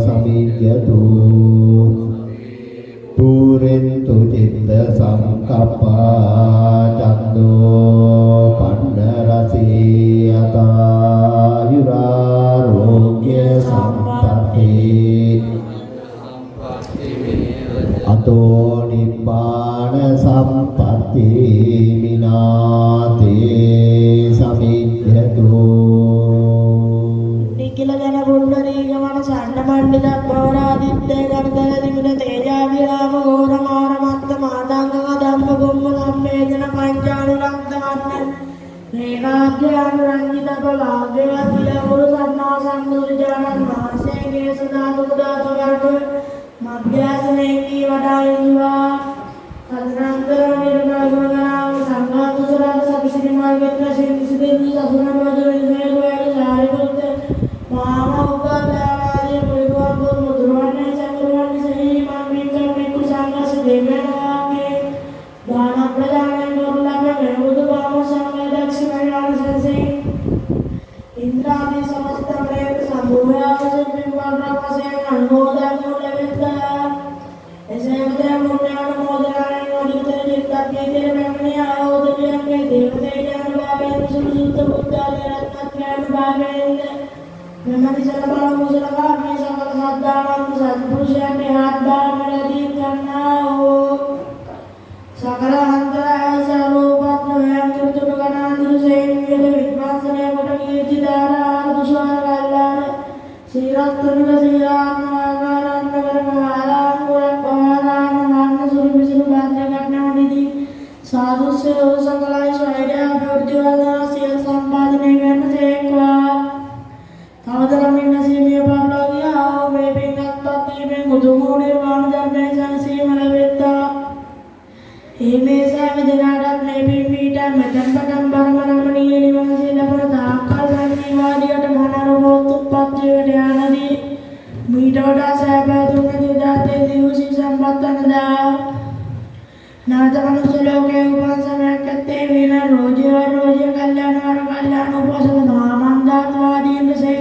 සමිජ්ජතු පුරෙන්තු චිත්ත සංකප්පා චන්දෝ පන්න රසී අතායුරාරෝග්‍ය සම්පatti අතෝ නිපාන සම්පatti විනාතේ සමිජ්ජතු නිකිල ජන පුණ්ඩරීක මන සන්න මණ්ඩිත ගෞරාදිත්‍ය ගණදල දිමුන තේජා විරාම ගෝර මාර මත්ත මාදාංග ධම්ම ගොම්ම සම්මේදන පංචානුරක්ත වන්න නේනාභ්‍යානුරංජිත සර්ව භාග්‍යවත් විලවුරු සම්මා සම්බුදුරජාණන් වහන්සේගේ සදා දුදාතු වර්ග මධ්‍යාසනයේදී වඩා ඉන්නවා තදනන්තර නිර්මල ගුණනාම සංඝාත සුරාද සවිසිරි මාර්ගයට සිසිදෙනි සසුන වදෙන හේතුවේ සාරිපුත්ත මහාමෞග්ගදානාදී පුරිගෝන් මුදුරවන්නේ සම්පූර්ණ සහි මාමිකම් මේකු සංඝස දෙමනාගේ දාන ප්‍රදාන නොලබන බුදු බාම සංඝ දක්ෂිනායන සංසේ ඉන්ද්‍රාදී සමස්ත ප්‍රේත සම්භූයාවසෙන් පින්වන්රවසෙන් අනුමෝදන් ලැබෙත්තා එසේවදේ මුන්නාන මොදරාණන් වඩිතර චිත්තප්පීතේ මෙමණිය ආෝදනයන්ගේ දේවදේයයන් භාවයෙන් සුසුත බුද්ධාදී රත්නත්‍රයන් භාවයෙන් මෙමණි සලබල මුසලකාමී සකල සද්ධානන් සත්පුරුෂයන් හත් භාවනදී කරනාවෝ සකල අන්තරාය සරූපත්න වයන් තුතුඩ ගණාන්දුසෙන් විද විද්වාංසනය කොට කීර්ති ධාරා දුෂාර කල්ලාන ශ්‍රීරත්තුනික ශ්‍රීරාත්මාකාරන්න කරම ආරාංගුවක් පවාරාම වන්න සුරු විසුරු භාත්‍ය ගටනවනිදී සාදුස්්‍ය සකලයි ස්වෛරයා අභිවෘද්ධිවදනා සියල් සම්පාදනය කරන සේක්වා තවදරමින් නසීමිය පරලෝකිය ආව මේ පින්ගත් පත්වීමෙන් උතුමූඩේ වාන ධර්මය සංසීම ලැබෙත්තා ඒ මේ සෑම දෙනාටත් මේ පින්වීට මෙතැන් පටන් බරමරමණීය නිවන සිලපන තාක්කල් සංජීවාදියට මනරමෝත්තුප්පත්තියට යනදී මීට වඩා සෑපෑතුන්න දිදාතේ දිවසී සම්පත්තනදා නැවත මනුස්ස ලෝකයේ උපන් සමයක් ඇත්තේ වින රෝජය කල්යාණ වර කල්යාණ උපසම මහාමන්දාත්වාදීන් ලෙසේ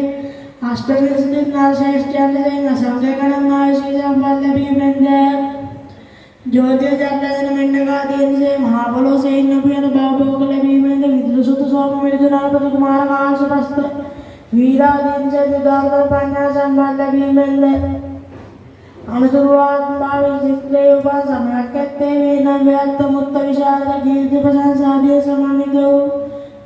අෂ්ටවිංශ ශ්‍රේෂ්ඨයන් ලෙසින් අසංඛ්‍ය ගණන් ආයුෂී සම්පත් ලැබීමෙන්ද ज्योतिष जातन मेंढकादीन महाबलों से इन नबियों बाबों को लबी में विद्रुसुत सोम मिर्जुनापति कुमार कांसुरस्त वीरादीन से विदाकर पांडा संभाल लबी में अनुसुरवाद भावी सिक्ले उपा समयकते वेन व्यक्त मुक्त विशाल कीर्ति प्रशंसादि समानितो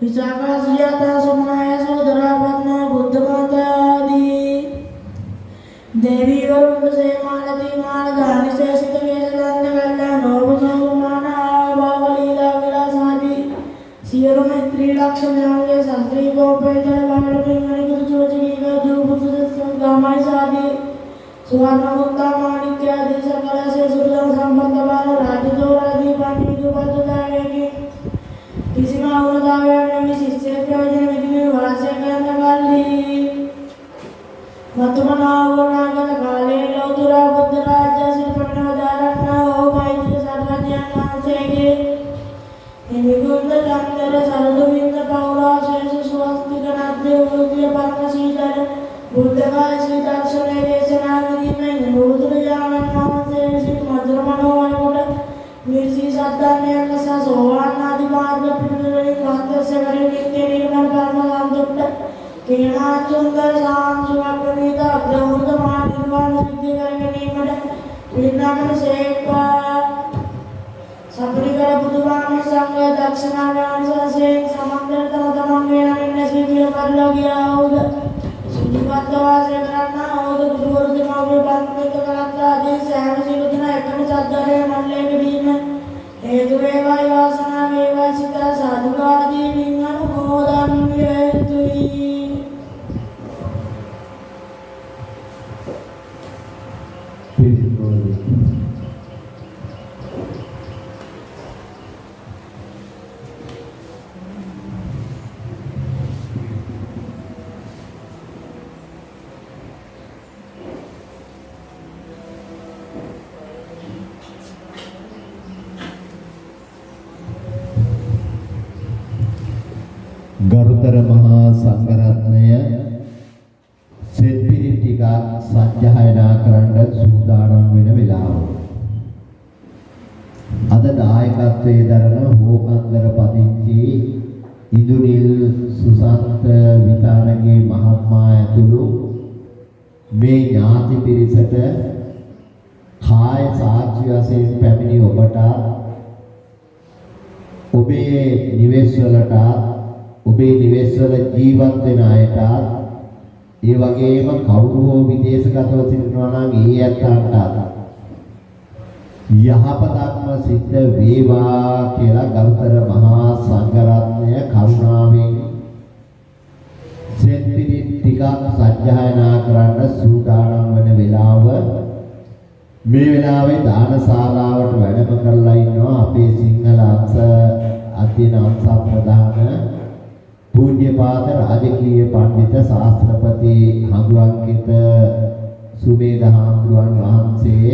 विशाखा सुजाता सुमनाय सोदरा पद्म बुद्ध मातादि देवी वरुण से मालती माल गानी से सित वेशदंत कल्याण नोपसोमाना बावलीला विलासादि सियरो में त्रिलक्ष जांगे शास्त्री गोपेतर बावल पिंगणी कुचोचकी का धूप गामाय सादि सुवर्ण मुक्ता माणिक्यादि सकल से सुरजन संपन्न बाल राजदोरादि पानी दुपद दावेगी किसी माउन दावे नवी शिष्य प्रयोजन विधि वास्य ज्ञान काली मतमनागुणागत काले लौतुरा बुद्ध राज्य सिरपन्नवदारण्य ओ मैत्री सर्वज्ञानांसेगे निगुंद चंद्र सरदुविंद पौरा शेष स्वस्ति गणाद्य उद्य परमशीधर बुद्ध का श्री दर्शन देशनागरी में निबुद्धयामन नामसे श्री मधुर मनोहर मिर्ची सद्दान्य कसा सोवान आदि मार्ग पितृनि कांत से करे नित्य निर्मल कर्म संतुष्ट केना सुंदर शाम सुवग्निता ब्रह्मद मानिर्वाण सिद्धि करके नीमड विनामन सेवा सबरिकर बुधवान संग दक्षिणागान से समंदर तमंगे नन्ने सिद्धि कर लगिया उद सुजीवत्वा से करना उद गुरुवर दिमाग में बंद करता आदि सहम सिद्धना एकम सद्दरे मल्ले गदीन हेतुवे वासना वेवासिता साधुवादी विंगन मोदन वेतुई ගරුතර මහා සංඝරත්නය සෙත් පිළිත් ටික සජ්ජායනා කරන්න සූදානම් වෙන වෙලාව. අද දායකත්වයේ දරන හෝකන්දර පදිංචි ඉදුනිල් සුසන්ත විතානගේ මහත්මයා ඇතුළු මේ ඥාති පිරිසට කාය සාක්ෂි වශයෙන් පැමිණි ඔබට ඔබේ නිවෙස්වලට ඔබේ නිවෙස්වල ජීවත් වෙන අයට ඒ වගේම කවුරු හෝ විදේශගතව සිටිනවා නම් ඒ අයටත් යහපතක්ම සිද්ධ වේවා කියලා ගරුතර මහා සංඝරත්නය කරුණාවෙන් සෙත් පිළිත් ටිකක් සජ්ජායනා කරන්න සූදානම් වෙන වෙලාව මේ වෙලාවේ දානශාලාවට වැඩම කරලා ඉන්නවා අපේ සිංහල අංශ අධ්‍යයන අංශ ප්‍රධාන පූජ්‍යපාද රාජකීය පඬිත ශාස්ත්‍රපති හඳුන්කිත සුමේද හාමුදුරුවන් වහන්සේ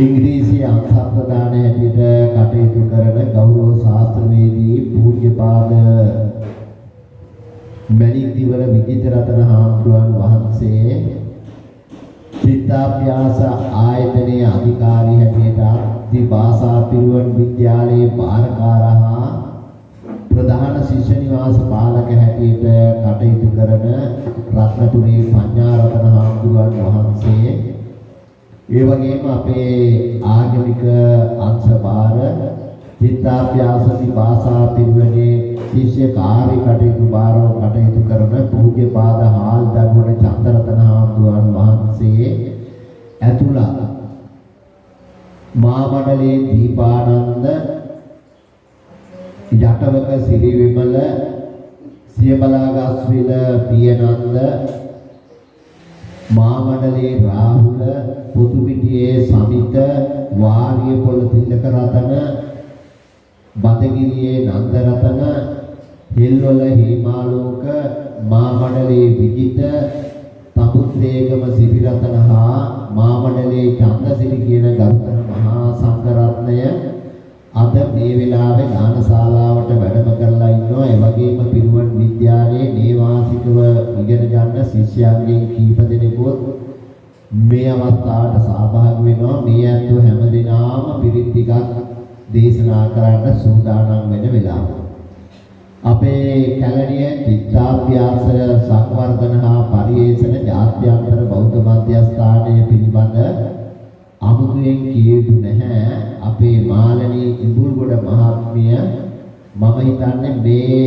ඉංග්‍රීසි අංශ ප්‍රධාන හැටියට කටයුතු කරන ගෞරව ශාස්ත්‍රවේදී පූජ්‍යපාද මණික්දිවර විජිතරතන හාමුදුරුවන් වහන්සේ විද්‍යාභ්‍යාස ආයතනයේ අධිකාරී හැටියට දිභාෂා පිරිවෙන් විද්‍යාලයේ භාරකාරහා ප්‍රධාන ශිෂ්‍ය නිවාස පාලක හැටියට කටයුතු කරන රත්නපුරේ පඤ්ඤාරතන හාමුදුරුවන් වහන්සේ ඒ වගේම අපේ ආගමික අංශභාර විද්‍යාභ්‍යාස දිභාෂා පිරිවෙනේ ශිෂ්‍ය කාර්ය කටයුතු භාරව කටයුතු කරන පූජ්‍යපාද හාල්දගොඩ චන්දරතන හාමුදුරුවන් වහන්සේ ඇතුළත් මා මණ්ඩලයේ දීපානන්ද යටවක සිරි විමල සියබලාගස්විල පියනන්ද මා මණ්ඩලයේ රාහුල පුතුපිටියේ සමිත වාරියපොළ තිලක රතන බදගිරියේ නන්දරතන හිල්වල හේමාලෝක මා මණ්ඩලයේ විජිත තමුත්තේගම සිරිරතන හා මා මණ්ඩලයේ චන්දසිරි කියන ගෞතම මහා සංඝරත්නය අද මේ වෙලාවේ දානශාලාවට වැඩම කරලා ඉන්නවා. ඒ වගේම පිරිවෙන් විද්‍යාලයේ නේවාසිකව ඉගෙන ගන්න ශිෂ්‍යයන්ගෙන් කීප දෙනෙකුත් මේ අවස්ථාවට සහභාගී වෙනවා. මේ ඇත්තෝ හැමදෙනාම පිරිත් ටිකක් දේශනා කරන්න සූදානම් වෙන වෙලාව. අපේ කැලණිය විද්‍යාභ්‍යාස සංවර්ධන හා පරිේෂණ ජාත්‍යන්තර බෞද්ධ මධ්‍යස්ථානය පිළිබඳ අමුතුවෙන් කිය යුතු නැහැ. අපේ මාළනී ඉඹුල්ගොඩ මහත්මිය මම හිතන්නේ මේ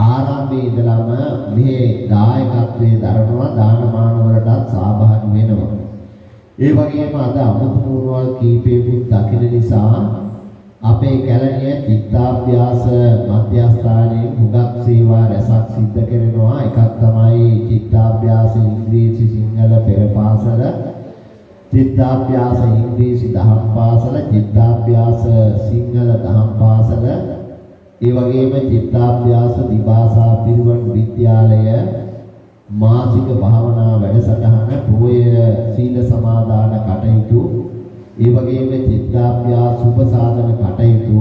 ආරම්භයේ ඉඳලම මේ දායකත්වයේ දරනවා දානමාන වලටත් සහභාගී වෙනවා. ඒ වගේම අද අමුතුමුරුවල් කීපයකුත් දකින නිසා අපේ කැලණිය චිත්තාභ්‍යාස මධ්‍යස්ථානයේ හුඟක් සේවා රැසක් සිද්ධ කරනවා. එකක් තමයි චිත්තාභ්‍යාස ඉංග්‍රීසි සිංහල පෙර පාසල, චිත්තාභ්‍යාස ඉංග්‍රීසි දහම් පාසල, චිත්තාභ්‍යාස සිංහල දහම් පාසල, ඒ වගේම චිත්තාභ්‍යාස දිභාෂා පිරිවෙන් විද්‍යාලය මාසික භාවනා වැඩසටහන, පොය සීල සමාදාන කටයුතු, ඒ වගේම චිත්තාභ්‍යාස උපසාධන කටයුතු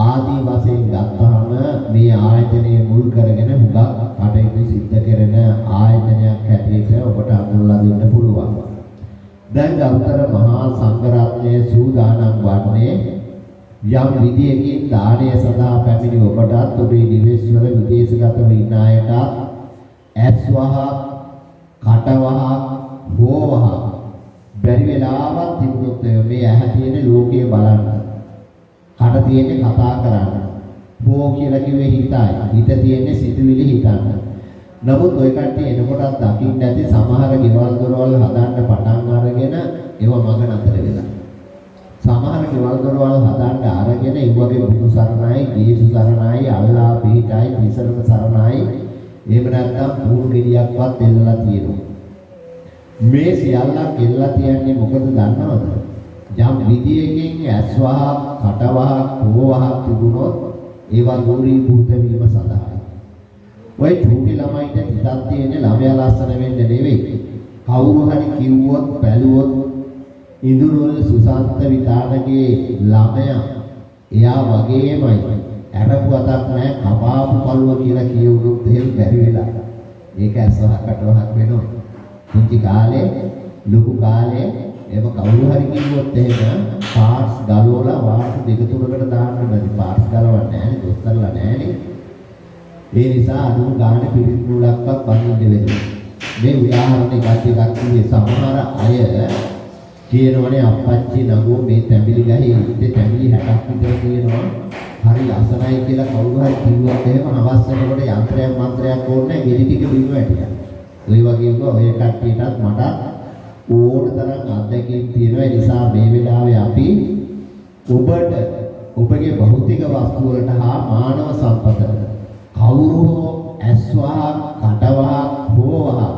ආදී වශයෙන් ගත්තාම මේ ආයතනය මුල් කරගෙන හුඟක් කටයුතු සිද්ධ කරන ආයතනයක් හැටියට ඔබට අඳුරලා දෙන්න පුළුවන්. දැන් ගෞතම මහා සංඝරත්නයේ සූදානම් වන්නේ යම් විදියකින් දානය සඳහා පැමිණි ඔබටත් ඔබේ නිවෙස්වල විදේශගතව ඉන්න අයට ඇස්වහ කටවහ හෝවහ බැරි වෙලාවක් තිබුණොත් මේ ඇහැ තියෙන ලෝකේ බලන්න, කට තියෙන්නේ කතා කරන්න, හෝ කියලා කිව්වේ හිතයි, හිත තියෙන්නේ සිතුවිලි හිතන්න. නමුත් ඔය කට්ටිය එනකොටත් දකින්න නැති සමහර ගෙවල් දොරවල් හදන්න පටන් අරගෙන ඒව මග නතර වෙලා. සමහර ගෙවල් දොරවල් හදන්න අරගෙන ඒ වගේ බුදු සරණයි, ජේසු සරණයි, අල්ලා පිහිටයි, ත්‍රිසරණ සරණයි, එහෙම නැත්නම් පූර්ණ ගෙඩියක්වත් දෙල්ලලා තියෙනවා. මේ සියල්ලක් එල්ලලා තියන්නේ මොකද දන්නවද? යම් විදියකින් ඇස්වහ, කටවහ, කෝවහ තිබුණොත් ඒවා දූරීභූත වීම සඳහායි. ඔය චූටි ළමයිට හිතක් තියෙන්නේ ළමයා ලස්සන වෙන්න නෙවෙයි. කවුරු හරි කිව්වොත්, බැලුවොත් ඉඳුරුවල සුසාන්ත විතානගේ ළමයා එයා වගේමයි. ඇරපු අතක් නැහැ, කපාපු පළුව කියලා කියවුනොත් එහෙම බැරි වෙලා. ඒක ඇස්වහ කටවහක් වෙනවා. පුංචි කාලේ, ලොකු කාලේ ඒක කවුරු හරි කිව්වොත් එහෙම පාර්ට්ස් ගලවලා වාට් දෙක තුනකට දාන්න බැරි. පාර්ට්ස් ගලවන්නේ නැහැ, දොස්තරලා නැහැනේ. ඒ නිසා අනුන් ගාන පිළිත් නූලක්වත් බඳින්න වෙනවා. මේ උදාහරණ එකක් කිව්වේ සමහර අය කියනවනේ අප්පච්චි නගෝ මේ තැඹිලි ගහේ ඉන්නේ තැඹිලි 60ක් විතර කියනවා. හරි ලස්සනයි කියලා කවුරු හරි කිව්වොත් එහෙම අවශ්‍ය වෙනකොට යන්ත්‍රයක් මන්ත්‍රයක් ඕනේ ගෙඩි ටික බිම වැටියක්. ඔය වගේම ඔය කට්ටියටත් මට ඕන තරම් අත්දැකීම් තියෙනවා. ඒ නිසා මේ වෙලාවේ අපි ඔබට ඔබගේ භෞතික වස්තු වලට හා මානව සම්පතට කවුරු ඇස්වා කටවා හෝවා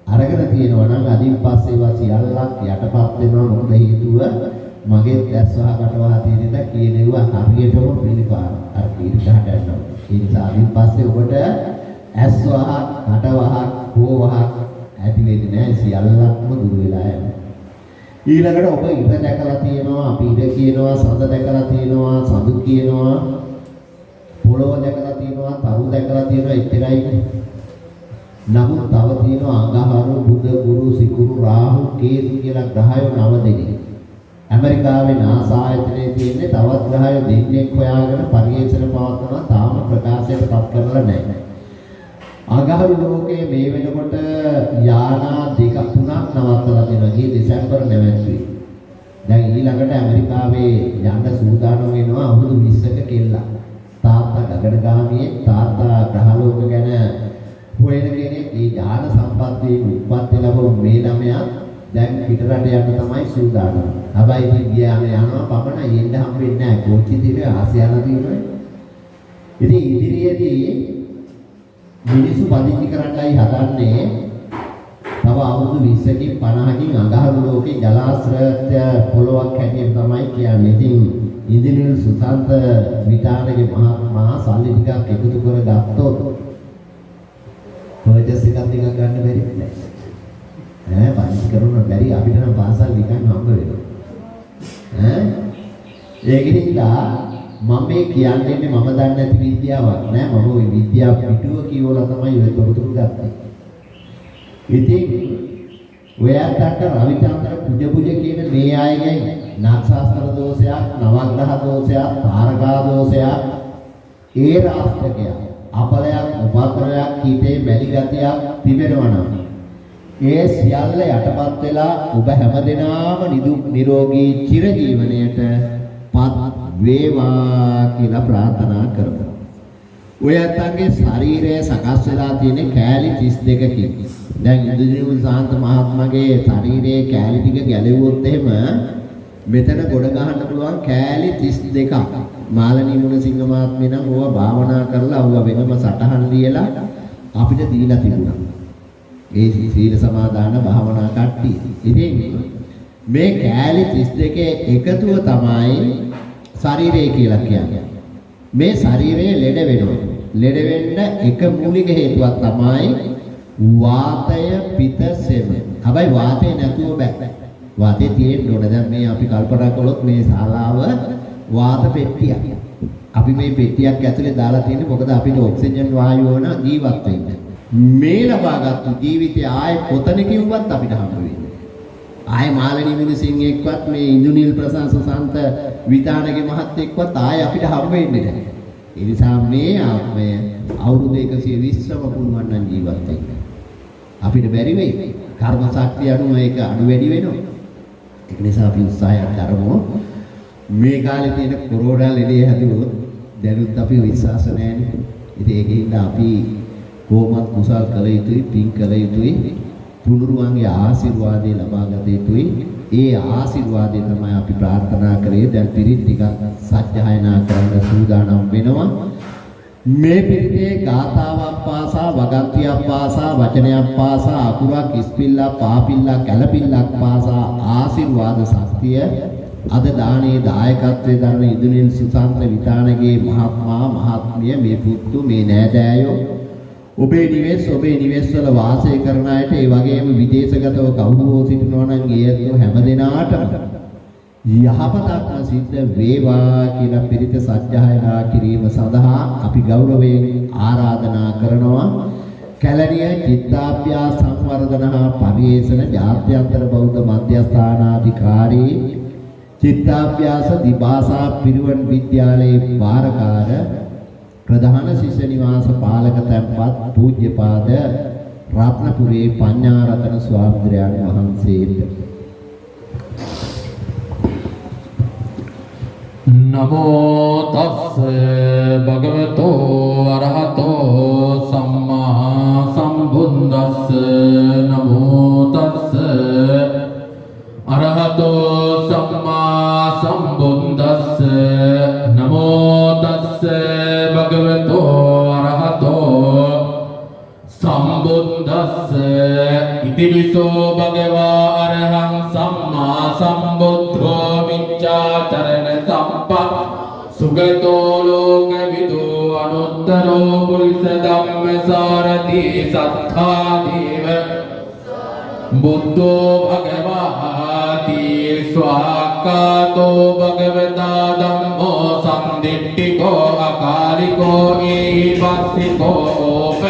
අරගෙන තියෙනවා නම් අදින් පස්සේ ඒවා සියල්ලක් යටපත් වෙනවා. මොකද හේතුව මගේ ඇස්වා කටවා තියෙන දා කියනවා හරියටම පිළිපාන අර කීරිට හදනවා. ඒ නිසා අදින් පස්සේ ඔබට ඇස්වා කටවා හෝවා ඇති වෙන්නේ නැහැ. සියල්ලක්ම දුර වෙලා යනවා. ඊළඟට ඔබ ඉර දැකලා තියෙනවා, අපි ඉර කියනවා, සඳ දැකලා තියෙනවා, සඳු කියනවා, පොළොව දැකලා තියෙනවා, තරු දැකලා තියෙනවා, එච්චරයි. නමුත් තව තියෙනවා අඟහරු, බුධ, ගුරු, සිකුරු, රාහු, කේතු කියලා ග්‍රහයෝ 9 දෙනෙක්. ඇමරිකාවේ NASA ආයතනයේ තියෙන්නේ තවත් ග්‍රහයෝ දෙන්නෙක් හොයාගෙන පරිශීලන පවත්වනවා. තාම ප්‍රකාශයට පත් කරලා නැහැ. අඟහරු ලෝකයේ මේ වෙනකොට යානා 2-3ක් නවත්තලා තියෙනවා. මේ දෙසැම්බර් නැවැත්තුවේ. දැන් ඊළඟට ඇමරිකාවේ යන්න සූදානම් වෙනවා අවුරුදු 20ක කෙල්ලා. තාත්තා ගගනගාමී, තාත්තා ග්‍රහලෝක ගැන හොයන කෙනෙක්. ඒ ඥාන සම්පත්තියේ උත්පත්ති ලැබුණු මේ ළමයා දැන් පිටරට යන්න තමයි සූදානම්. හැබැයි ඉතින් ගියාම යනවා පමණයි එන්න හම්බෙන්නේ නැහැ. කෝච්චි දිගේ ආසියාන දිනුනේ. ඉතින් ඉදිරියේදී මිනිස්සු පදිංචි කරන්නයි හදන්නේ. තව අවුරුදු 20කින් 50කින් අඟහරු ලෝකේ ජලාශ්‍රය පොළොවක් හැටියට තමයි කියන්නේ. ඉතින් ඉන්දිනිල් සුසන්ත විතානගේ මහත්මයා සල්ලි ටිකක් එකතු කරගත්තොත් පර්චේස් එකක් ටිකක් ගන්න බැරි නෑ. පදිංචි කරන බැරි අපිට නම් පාසල් නිකන් හම්බ වෙනවා. ඒකෙනිලා මම මේ කියන්නේ මම දන්නේ නැති විද්‍යාවක් නෑ. මම ওই විද්‍යාව පිටුව කියවලා තමයි ඔය තොරතුරු ගත්තේ. ඉතින් ඔයාට රවිචන්ද්‍ර පුජ කියන මේ අයගෙන් නාක්ෂාස්ත්‍ර දෝෂයක්, නවග්‍රහ දෝෂයක්, තාරකා දෝෂයක්, ඒ රාष्ट्रකයක්, අපලයක්, උපද්‍රවයක්, කීතේ බැලි ගතියක් තිබෙනවා නම් ඒ සියල්ල යටපත් වෙලා ඔබ හැමදෙනාම නිදුක් නිරෝගී චිරජීවනයට පත් වේවා කියලා ප්‍රාර්ථනා කරමු. ඔය අතගේ ශරීරය සකස් වෙලා තියෙන කෑලි 32කින්. දැන් ඉන්ද්‍රජීව සාන්ත මහත්මයාගේ ශරීරයේ කෑලි ටික ගැලෙව්වොත් එහෙම මෙතන ගොඩ ගහන්න පුළුවන් කෑලි 32ක්. මාළනී මුණසිංහ මහත්මිය නම් ඕවා භාවනා කරලා ඕවා වෙනම සටහන් ලියලා අපිට දීලා තිබුණා. ඒ සීල සමාදාන භාවනා කට්ටිය. ඉතින් මේ කෑලි 32 එකතුව තමයි ශරීරය කියලා කියන්නේ. මේ ශරීරය ලෙඩ වෙනවා. ලෙඩ වෙන්න එක මූලික හේතුවක් තමයි වාතය, පිත, සෙම. හැබැයි වාතය නැතුව බෑ. වාතය තියෙන්න ඕන. දැන් මේ අපි කල්පනා කළොත් මේ ශාලාව වාත පෙට්ටියක්. අපි මේ පෙට්ටියක් ඇතුලේ දාලා තියෙන්නේ මොකද අපිට ඔක්සිජන් වායුව ඕන ජීවත් වෙන්න. මේ ලබාගත්තු ජීවිතය ආයේ කොතනකින්වත් අපිට හම්බ වෙන්නේ. ආයේ මාළනී මිනිසින් එක්කවත් මේ ඉන්දුනිල් ප්‍රසංස සන්ත විතානගේ මහත්තයෙක්වත් ආයේ අපිට හම්බ වෙන්නේ නැහැ. ඒ නිසා මේ ආත්මය අවුරුදු 120ම පුළුවන් නම් ජීවත් වෙන්න. අපිට බැරි වෙයි. කර්ම ශක්තිය අනුව ඒක අඩු වැඩි වෙනවා. ඒක නිසා අපි උත්සාහයක් කරමු. මේ කාලේ තියෙන කොරෝනා ලෙඩේ හැදුවොත් දැනුත් අපි විශ්වාස නැහැනේ. ඉතින් ඒකෙන් අපි කොහොමත් කුසල් කළ යුතුයි, පින් කළ යුතුයි, තුනුරුවන්ගේ ආශිර්වාදය ලබා ගත යුතුයි. ඒ ආශිර්වාදය තමයි අපි ප්‍රාර්ථනා කරේ. දැන් පිරිත් ටිකක් සජ්ජායනා කරන්න සූදානම් වෙනවා. මේ පිරිතේ ගාථාවක් පාසා, වගන්තියක් පාසා, වචනයක් පාසා, අකුරක්, ඉස්පිල්ලක්, පාපිල්ලක්, කැලපිල්ලක් පාසා ආශිර්වාද ශක්තිය අද දානේ දායකත්වයේ දරන ඉදුනිල් සුසන්ත විතානගේ මහත්මයා, මහත්මිය, මේ පුතු, මේ නෑදෑයෝ ඔබේ නිවෙස් වල වාසය කරන අයට ඒ වගේම විදේශගතව කවුරු හෝ සිටිනවා නම් ඒ හැමදෙනාටම යහපතක්ම සිද්ධ වේවා කියලා පිරිත සත්‍යයනා කිරීම සඳහා අපි ගෞරවයෙන් ආරාධනා කරනවා. කැලණිය චිත්තාභ්‍යාස සංවර්ධන හා පරිේෂණ ජාත්‍යන්තර බෞද්ධ මධ්‍යස්ථානාධිකාරී චිත්තාභ්‍යාස දිභාෂා පිරිවෙන් විද්‍යාලයේ භාරකාර ප්‍රධාන ශිෂ්‍ය නිවාස පාලක තැන්පත් පූජ්‍යපාද රත්නපුරේ පඤ්ඤාරතන ස්වාමීන් වහන්සේට නමෝ තස්ස භගවතෝ අරහතෝ සම්මා සම්බුද්දස්ස නමෝ තස්ස අරහතෝ සම්මා සම්බුද්දස්ස නමෝ තස්ස භගවතෝ අරහතෝ ඊසෝ භගවා අරහං සම්මා සම්බුද්ධෝ මිච්ඡාචරණ සම්පත් සුගතෝ ලෝකවිදු අනුත්තරෝ පුරිස ධම්මසාරති සත්තාදීව බුද්ධෝ භගවාති ස්වාක්ඛාතෝ භගවතා ධම්මෝ සම්දිට්ඨිකෝ අකාලිකෝ ඒහිපස්සිකෝ ඕප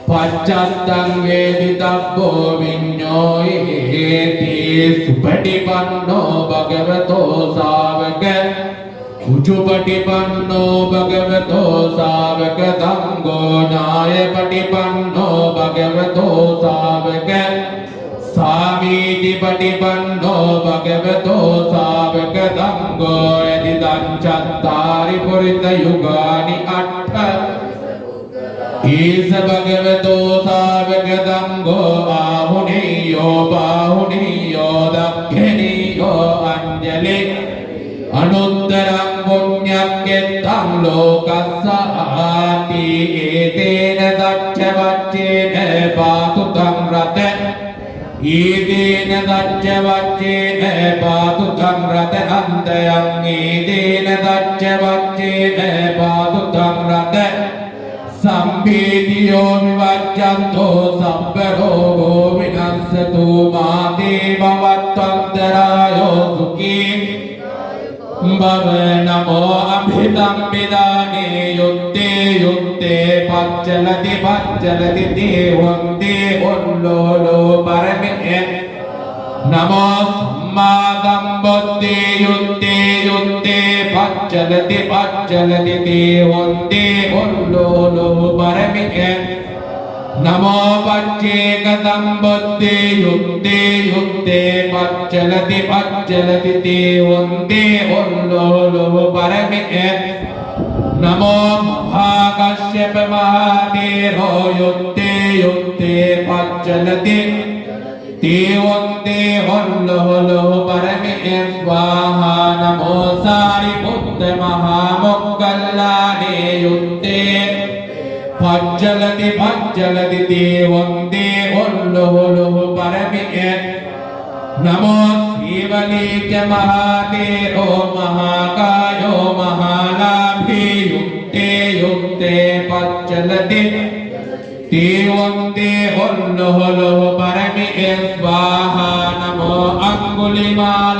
පච්චත්තං වේදිතබ්බෝ විඤ්ඤෝයේති සුපටිපන්නෝ භගවතෝ ශාවක උචුපටිපන්නෝ භගවතෝ ශාවක සංඝෝ ඥායපටිපන්නෝ භගවතෝ ශාවක සාමීතිපටිපන්නෝ භගවතෝ ශාවක සංඝෝ එදිදං චත්තාරි පුරිත යුගානි අට්ඨ ඊස භගවතෝ ශාවක සංඝෝ ආහුනීයෝ බාහුනීයෝ දක්ඛිනීයෝ අංජලි අනුත්තරං පුඤ්ඤක්කෙත්තං ලෝකස්සාති ඒතේන දච්ච වච්චේන පාතු තං රත ඊතේන දච්ච වච්චේන පාතු තං රත අන්තයං ඊතේන දච්ච වච්චේන පාතු තං රත සම්පීතියෝ විවච්ඡන්තෝ සබ්බ රෝගෝ විනස්සතු මාතේ භවත්වන්තරායෝ සුඛී භව නමෝ අභිධම්මිදානේ යුත්තේ යුත්තේ පච්චලති පච්චලති දේවං දේවොල්ලෝලෝ පරමේ නමෝ සම්මා සම්බුද්දේ යුත්තේ යුත්තේ පච්චලති පච්චලති දේවං දේවොල්ලෝලෝ පරමේ නමෝ පච්චේක සම්බුද්දේ යුත්තේ යුත්තේ පච්චලති පච්චලති දේවං දේවොල්ලෝලෝ පරමේ නමෝ මහාකශ්‍යප මහතේරෝ යුත්තේ යුත්තේ පච්චලති දේවං දේවොල්ලෝලෝ පරමේ ස්වාහා නමෝ සාරිපුත්ත මහා මොග්ගල්ලානේ යුත්තේ පච්චලති පච්චලති දේවං දේවොල්ලෝලෝ පරමේ නමෝ සීවලීක මහතේරෝ මහාකායෝ මහාලාභී යුත්තේ යුත්තේ පච්චලති දේවං දේවොල්ලෝලෝ පරමේ ස්වාහා නමෝ අංගුලිමාල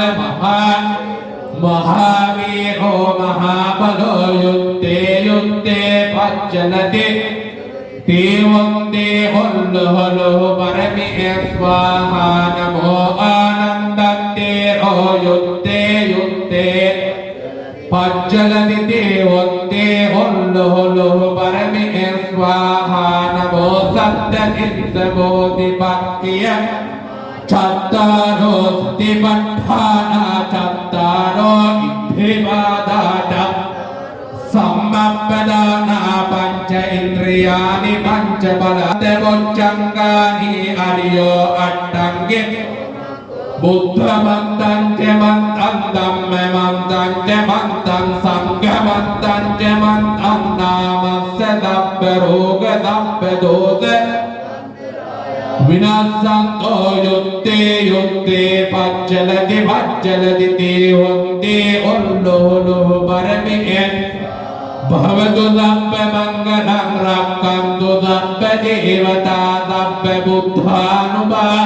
මහාවීරෝ මහාබලෝ යුත්තේ යුත්තේ පච්චලති දේවං දේවොල්ලෝලෝ පරමේ ස්වාහා නමෝ ආනන්දත්තේරෝ යුත්තේ යුත්තේ පච්චලති දේවං දේවොල්ලෝලෝ පරමේ ස්වාහා නමෝ සත්තිස්ස බෝධිපක්ඛිය චත්තාරෝ සතිපට්ඨාන චත්තාරෝ ඉද්ධිපාදාත සම්මප්පදාන පංච ඉන්ද්‍රියානි පංච බලද බොච්චංගානි අරියෝ අට්ඨංගේ බුද්ධමන්තං ච මන්තං ධම්මමන්තං ච මන්තං සංඝමන්තං ච මන්තං නාමස්ස දබ්බ රෝග දබ්බ දෝස විනාසංතෝ යුත්තේ යුත්තේ පච්චලති පච්චලති දේවං දේවොල්ලෝලෝ පරමේ භවතු සබ්බ මංගලං රක්ඛන්තු සබ්බ දේවතා සබ්බ බුද්ධානුභා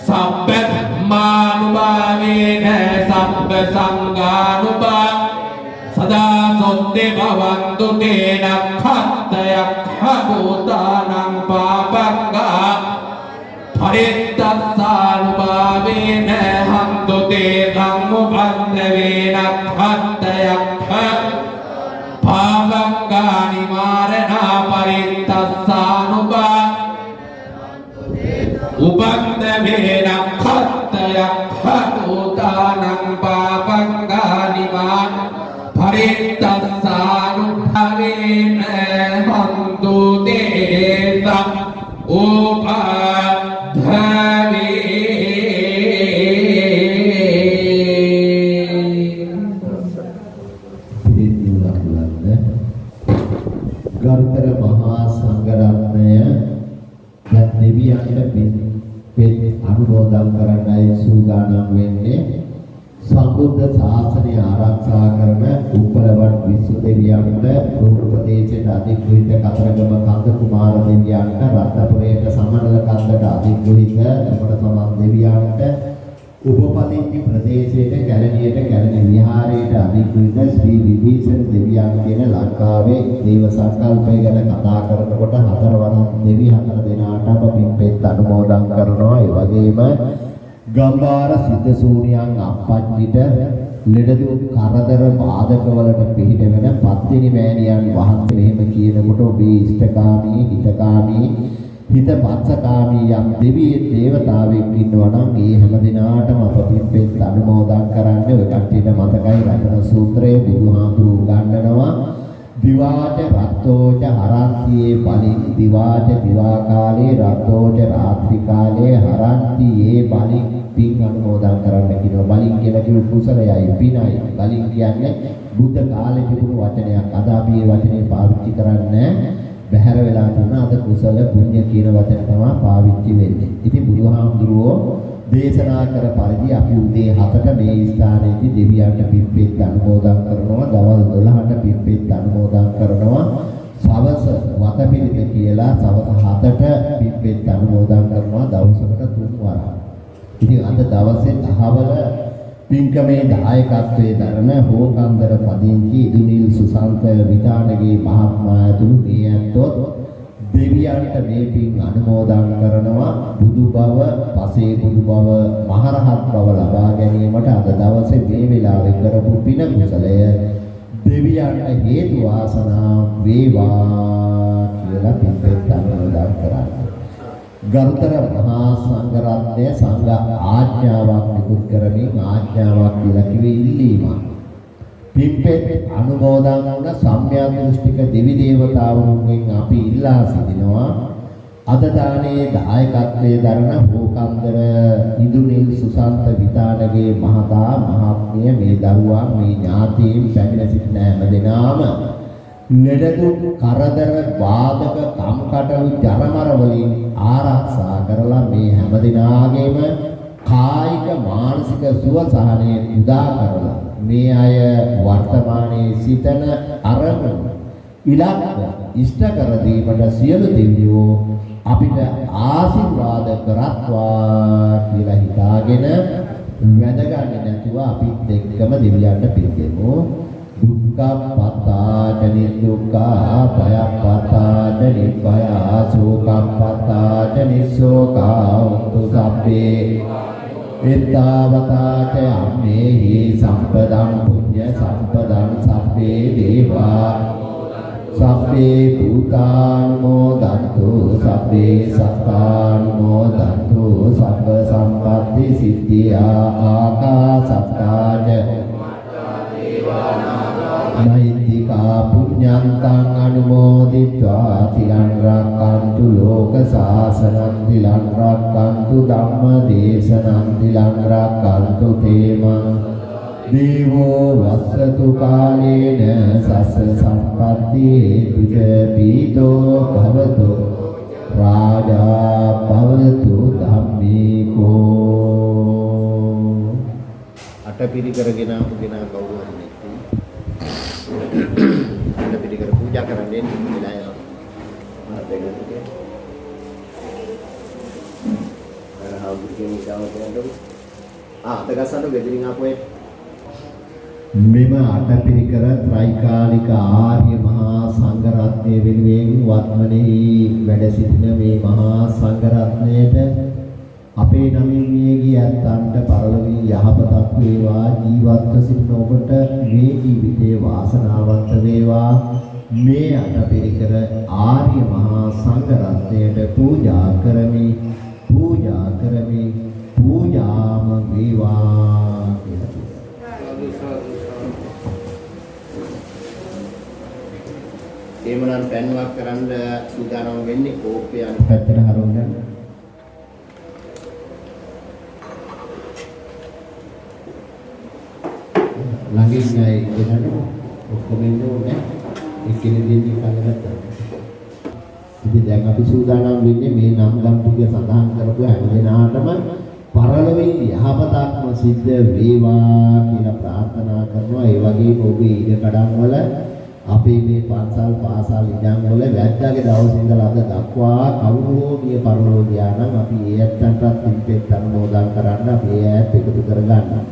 සබ්බ ධම්මානුභාවේන සබ්බ සංඝානුභා සදා සොත්තේ භවන්තු තේන ඛත්තයක් භූතානං පාපංගා පරිත්තස්සානුභාවේන හන්තු තේ සම්මුපන්දවේන ඛත්තයක් පාපංගා නිවාරණා පරිත්තස්සානුභා උපන්දවේන ඛත්තයක් භූතානං පාපංගා නිවාරණ පරිත්තස්සානුභාවේන හන්තු තේ ගරුතර මහා සංඝරත්නය දැන් දෙවියන්ට අනුමෝදන් කරන්නයි සූදානම් වෙන්නේ. සම්බුද්ධ ශාසනය ආරක්ෂා කරන උපලවන් විසු දෙවියන්ට රූප ප්‍රදේශයට අධිග්‍රහිත කතරගම කන්ද කුමාර දෙවියන්ට රත්නපුරයට සමනල කන්දට අධිග්‍රහිත ත්‍රිපට සමන් දෙවියන්ට උපපදින්ති ප්‍රදේශයට කැලණි විහාරයට අධිග්‍රහිත ශ්‍රී විභීෂණ දෙවියන් කියන ලංකාවේ දේව සංකල්පය ගැන කතා කරනකොට හතරවරන් දෙවි හතර දෙනාට අප පින්පෙත් අනුමෝදන් කරනවා. ඒ වගේම ගම්බාර සිද්ධ සූරියන් අප්පච්චිට ලෙඩ දුක් කරදර බාධක වලට පිළිහෙ වෙන පත්තිනි මෑණියන් වහන්සේ මෙහෙම කියනකොට ඔබේ ඉෂ්ඨකාමී හිතකාමී හිත පත්සකාමී යම් දෙවියෙක් දේවතාවෙක් ඉන්නවා නම් ඒ හැම දිනාටම අප පින්පෙත් අනුමෝදන් කරන්නේ. ඔය කට්ටියට මතකයි රතන සූත්‍රයේ බුදුහාමුදුරු උගන්වනවා දිවාච රත්තෝච හරන්තියේ බලි දිවාච දිවා කාලේ රත්තෝච රාත්‍රී කාලේ හරන්තියේ බලි පින් අනුමෝදන් කරන්න කියනවා. බලින් කියලා කිව්ව කුසලයයි පිනයි. බලින් කියන්නේ බුද්ධ කාලේ තිබුණු වචනයක්. අද අපි මේ වචනේ පාවිච්චි කරන්නේ බැහැර වෙලා තියෙන අද කුසල පුණ්‍ය කියන වචන තමයි පාවිච්චි වෙන්නේ. ඉතින් බුදුහාමුදුරුවෝ දේශනා කර පරිදි අපි උදේ 7ට මේ ස්ථානයේදී දෙවියන්ට පින්පෙත් අනුමෝදන් කරනවා. දවල් 12ට පින්පෙත් අනුමෝදන් කරනවා. සවස වතපිරිත කියලා සවස 7ට පින්පෙත් අනුමෝදන් කරනවා. දවසකට 3 වරක්. ඉතින් අද දවසේ දහවල පින්කමේ දායකත්වයේ දරන හෝකන්දර පදිංචි ඉදුනිල් සුසන්ත විතානගේ මහත්මයා ඇතුළු මේ ඇත්තොත් දෙවියන්ට මේ පින් අනුමෝදන් කරනවා. බුදු බව, පසේ බුදු බව, මහරහත් බව ලබා ගැනීමට අද දවසේ මේ වෙලාවේ කරපු පින කුසලය දෙවියන්ට හේතු වාසනා වේවා කියලා පින්පෙත් අනුමෝදන් කරනවා. ගරුතර මහා සංඝරත්නය සංඝ ආඥාවක් නිකුත් කරමින් ආඥාවක් කියලා කිව්වේ ඉල්ලීමක්. පින්පෙත් අනුමෝදන් වුණ සම්‍යක් දෘෂ්ටික දෙවි දේවතාවුන්ගෙන් අපි ඉල්ලා සිටිනවා අද දානේ දායකත්වයේ දරන හෝකන්දර ඉදුනිල් සුසන්ත විතානගේ මහතා මහත්මිය මේ දරුවා මේ ඥාතීන් පැමිණ සිටින හැම දෙනාම ලෙඩදුක් කරදර බාධක කම්කටොළු ජරමර වලින් ආරක්ෂා කරලා මේ හැම දිනාගේම කායික මානසික සුව සහනය උදා කරලා මේ අය වර්තමානයේ සිතන අරමුණු ඉලක්ක ඉෂ්ට කර දීමට සියලු දෙවියෝ අපිට ආශිර්වාද කරත්වා කියලා හිතාගෙන වැදගන්නේ නැතුව අපිත් එක්කම දෙවියන්ට පින් දෙමු. දුක්ඛපත්තාච නිදුක්ඛා භයපත්තාච නිභයා සෝකප්පත්තාච නිස්සෝකා උතු සබ්බේ එත්තාවතාච අම්මේහි සම්පදං පුඤ්ඤ සම්පදං සබ්බේ දේවා සබ්බේ භූතානුමෝදන්තු සබ්බේ සත්තානුමෝදන්තු සබ්බ සම්පatti සිද්ධියා ආකාසත්තාච නෛතිකා පුඤ්ඤන්තං අනුමෝදිत्वा තිලං රක්ඛන්තු ලෝක සාසනං තිලං රක්ඛන්තු ධම්ම දේශනං තිලං රක්ඛන්තු තේමං දේවෝ වස්සතු කාලේන සස්ස සම්පatti හේතුච පීතෝ භවතු රාජා භවතු ධම්මිකෝ. අටපිරිකරගෙන අපගෙන කවුරු හරි අටපිරිකර පූජා කරන්නේ කියලා යනවා. මාතේකට හවුදුකේ ඉඳවතේ අතගසන ගෙදරින් ආපුවේ මෙම අටපිරිකර ත්‍රිකාලික ආර්ය මහා සංඝ රත්නයේ වෙනුවෙන් වත්මනේ වැඩ සිටින මේ මහා සංඝ රත්නයට අපේ නමින් මිය ගිය ඇත්තන්ට පරලොවේ යහපතක් වේවා. ජීවත්ව සිටින ඔබට මේ ජීවිතේ වාසනාවන්ත වේවා. මේ අටපිරිකර ආර්ය මහා සංඝ රත්නයට පූජා කරමි පූජාම වේවා කියලා. එමනම් පැන්වක් කරන්න සූදානම් වෙන්නේ කෝප්පය අනිත් පැත්තට හරවන්න. ළඟින් අය ඉඳන් ඔක්කොම ඉන්නේ එක්කෙනෙක් දෙන්නේ කල්ලගත්තා. ඉතින් දැන් අපි සූදානම් වෙන්නේ මේ නම් ගම් ටික සඳහන් කරපු හැම දිනාටම පරලොවින් යහපතක්ම සිද්ධ වේවා කියලා ප්‍රාර්ථනා කරනවා. ඒ වගේම ඔබේ ඉඩකඩම් වල අපේ මේ පන්සල් පාසල් ඉඩම් වල වැද්දාගේ දවසේ ඉඳලා අද දක්වා කවුරු හෝ මිය පරලෝ ගියා නම් අපි ඒ ඇත්තන්ටත් පිටෙත් අනුමෝදන් කරන්න අපි ඒ ඇත් එකතු කරගන්න.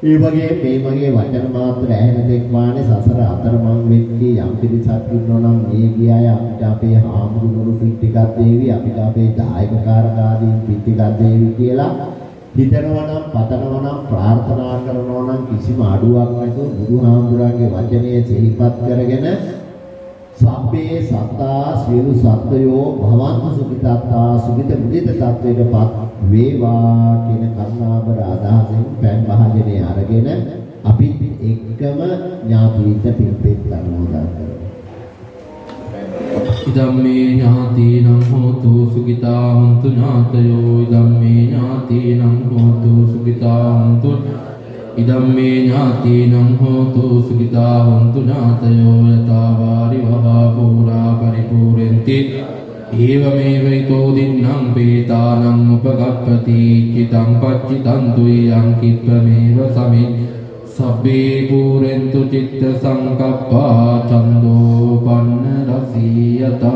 ඒ වගේ මේ වගේ වචන මාත්‍ර ඇහෙන දෙක් වානේ සසර අතරමං වෙන්නේ යම් පිරිසක් ඉන්නවා නම් මේ ගියාය අපිට අපේ හාමුදුරුවෝ පිටිකක් දේවි අපිට අපේ දායකකාරකාදීන් පිටිකක් දේවි කියලා හිතනවා නම් පතනවා නම් ප්‍රාර්ථනා කරනවා නම් කිසිම අඩුවක් නැතුව බුදුහාමුදුරන්ගේ වචනය සිහිපත් කරගෙන සබ්බේ සත්තා සියලු සත්වයෝ භවන්තු සුඛිතාත්තා සුඛිත මුදිත තත්වයටපත් වේවා කියන කරුණාබර අදහසින් පෑන් භාජනයේ අරගෙන අපි එක්කම ඥාතියින්ට පිළිපෙත් අනුමෝදන් කරමු. ඉදම්මේ ඥාතීනං හෝතු සුඛිතා හොන්තු ඥාතයෝ ඉදම්මේ ඥාතීනං හෝතු සුඛිතා හොන්තු ඉදම්මේ ඥාතීනං හෝතු සුඛිතා හොන්තු ඥාතයෝ යතා වාරි වහා පුරා පරිපූර්ණති ඒවමේව ඊතෝ දින්නම් පීතානං උපගප්පති චිතං පච්චිතං තුයං කිප්පමේව සමි සබ්බේ පූරෙන්තු චිත්ත සංකප්පා චන්දෝ පන්න රසීයතාති.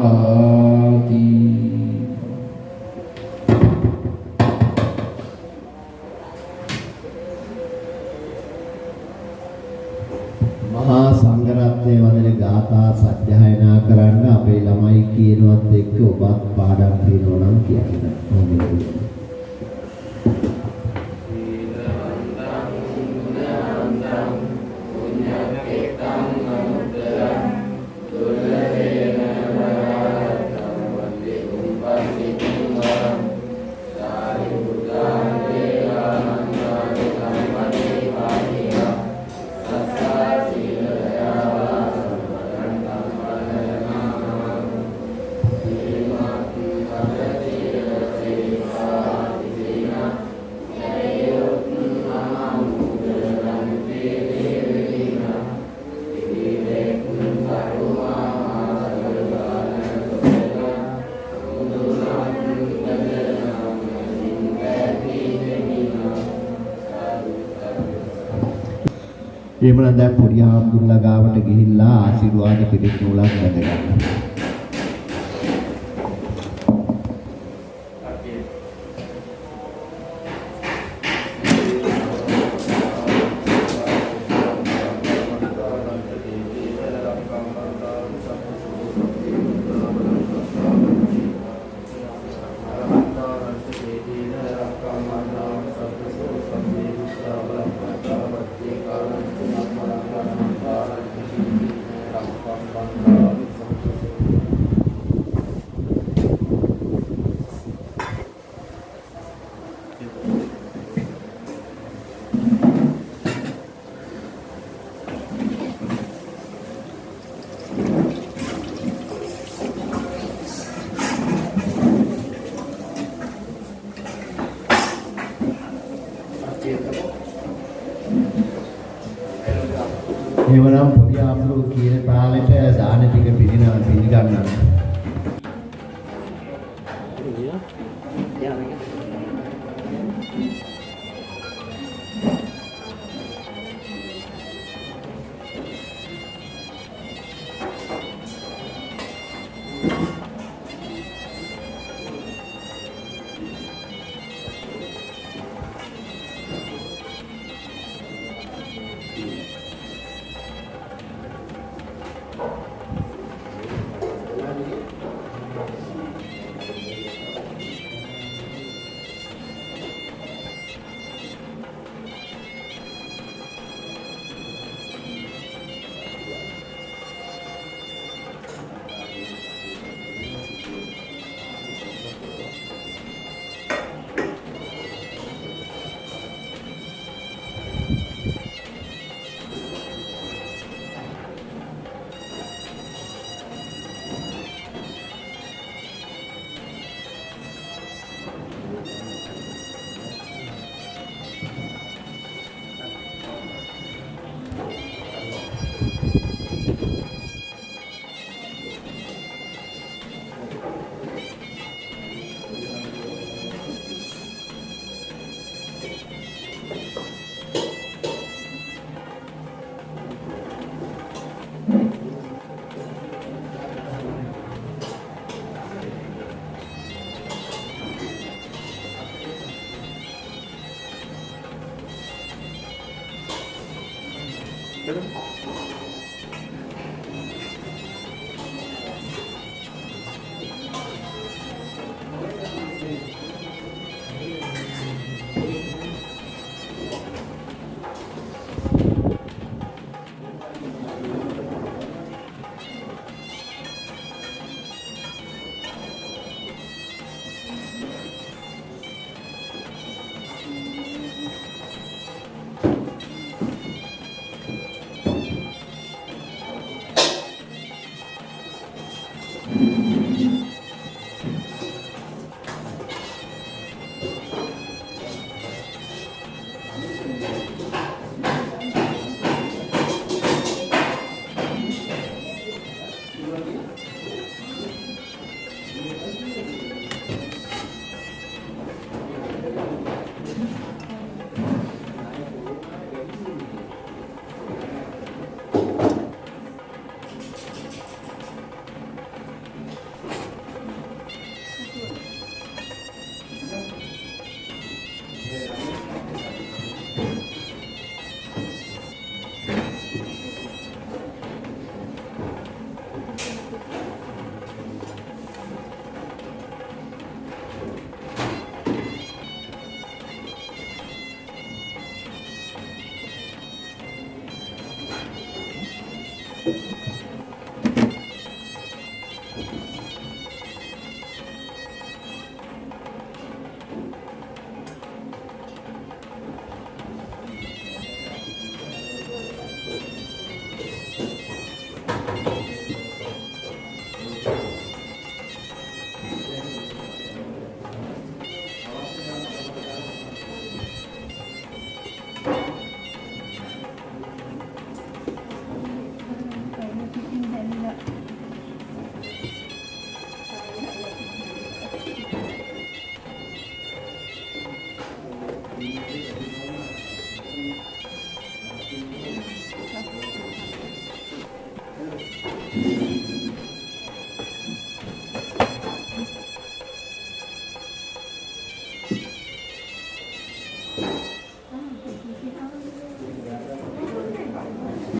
මහා සංඝරත්නයේ වදන ගාථා සජ්ජායනා කරන්න අපේ ළමයි කියනවත් එක්ක ඔබත් පාඩම් කියනවා නම් කියන්න. එහෙමනම් දැන් පොඩි හාමුදුරුවෝ ගාවට ගිහිල්ලා ආශිර්වාද පිළිතුරුලක් වැද ගන්න. එවනම් පොඩි ආම්ලෝ කියන තාලෙට දාන ටික පිළිගන්නවා. Thank you.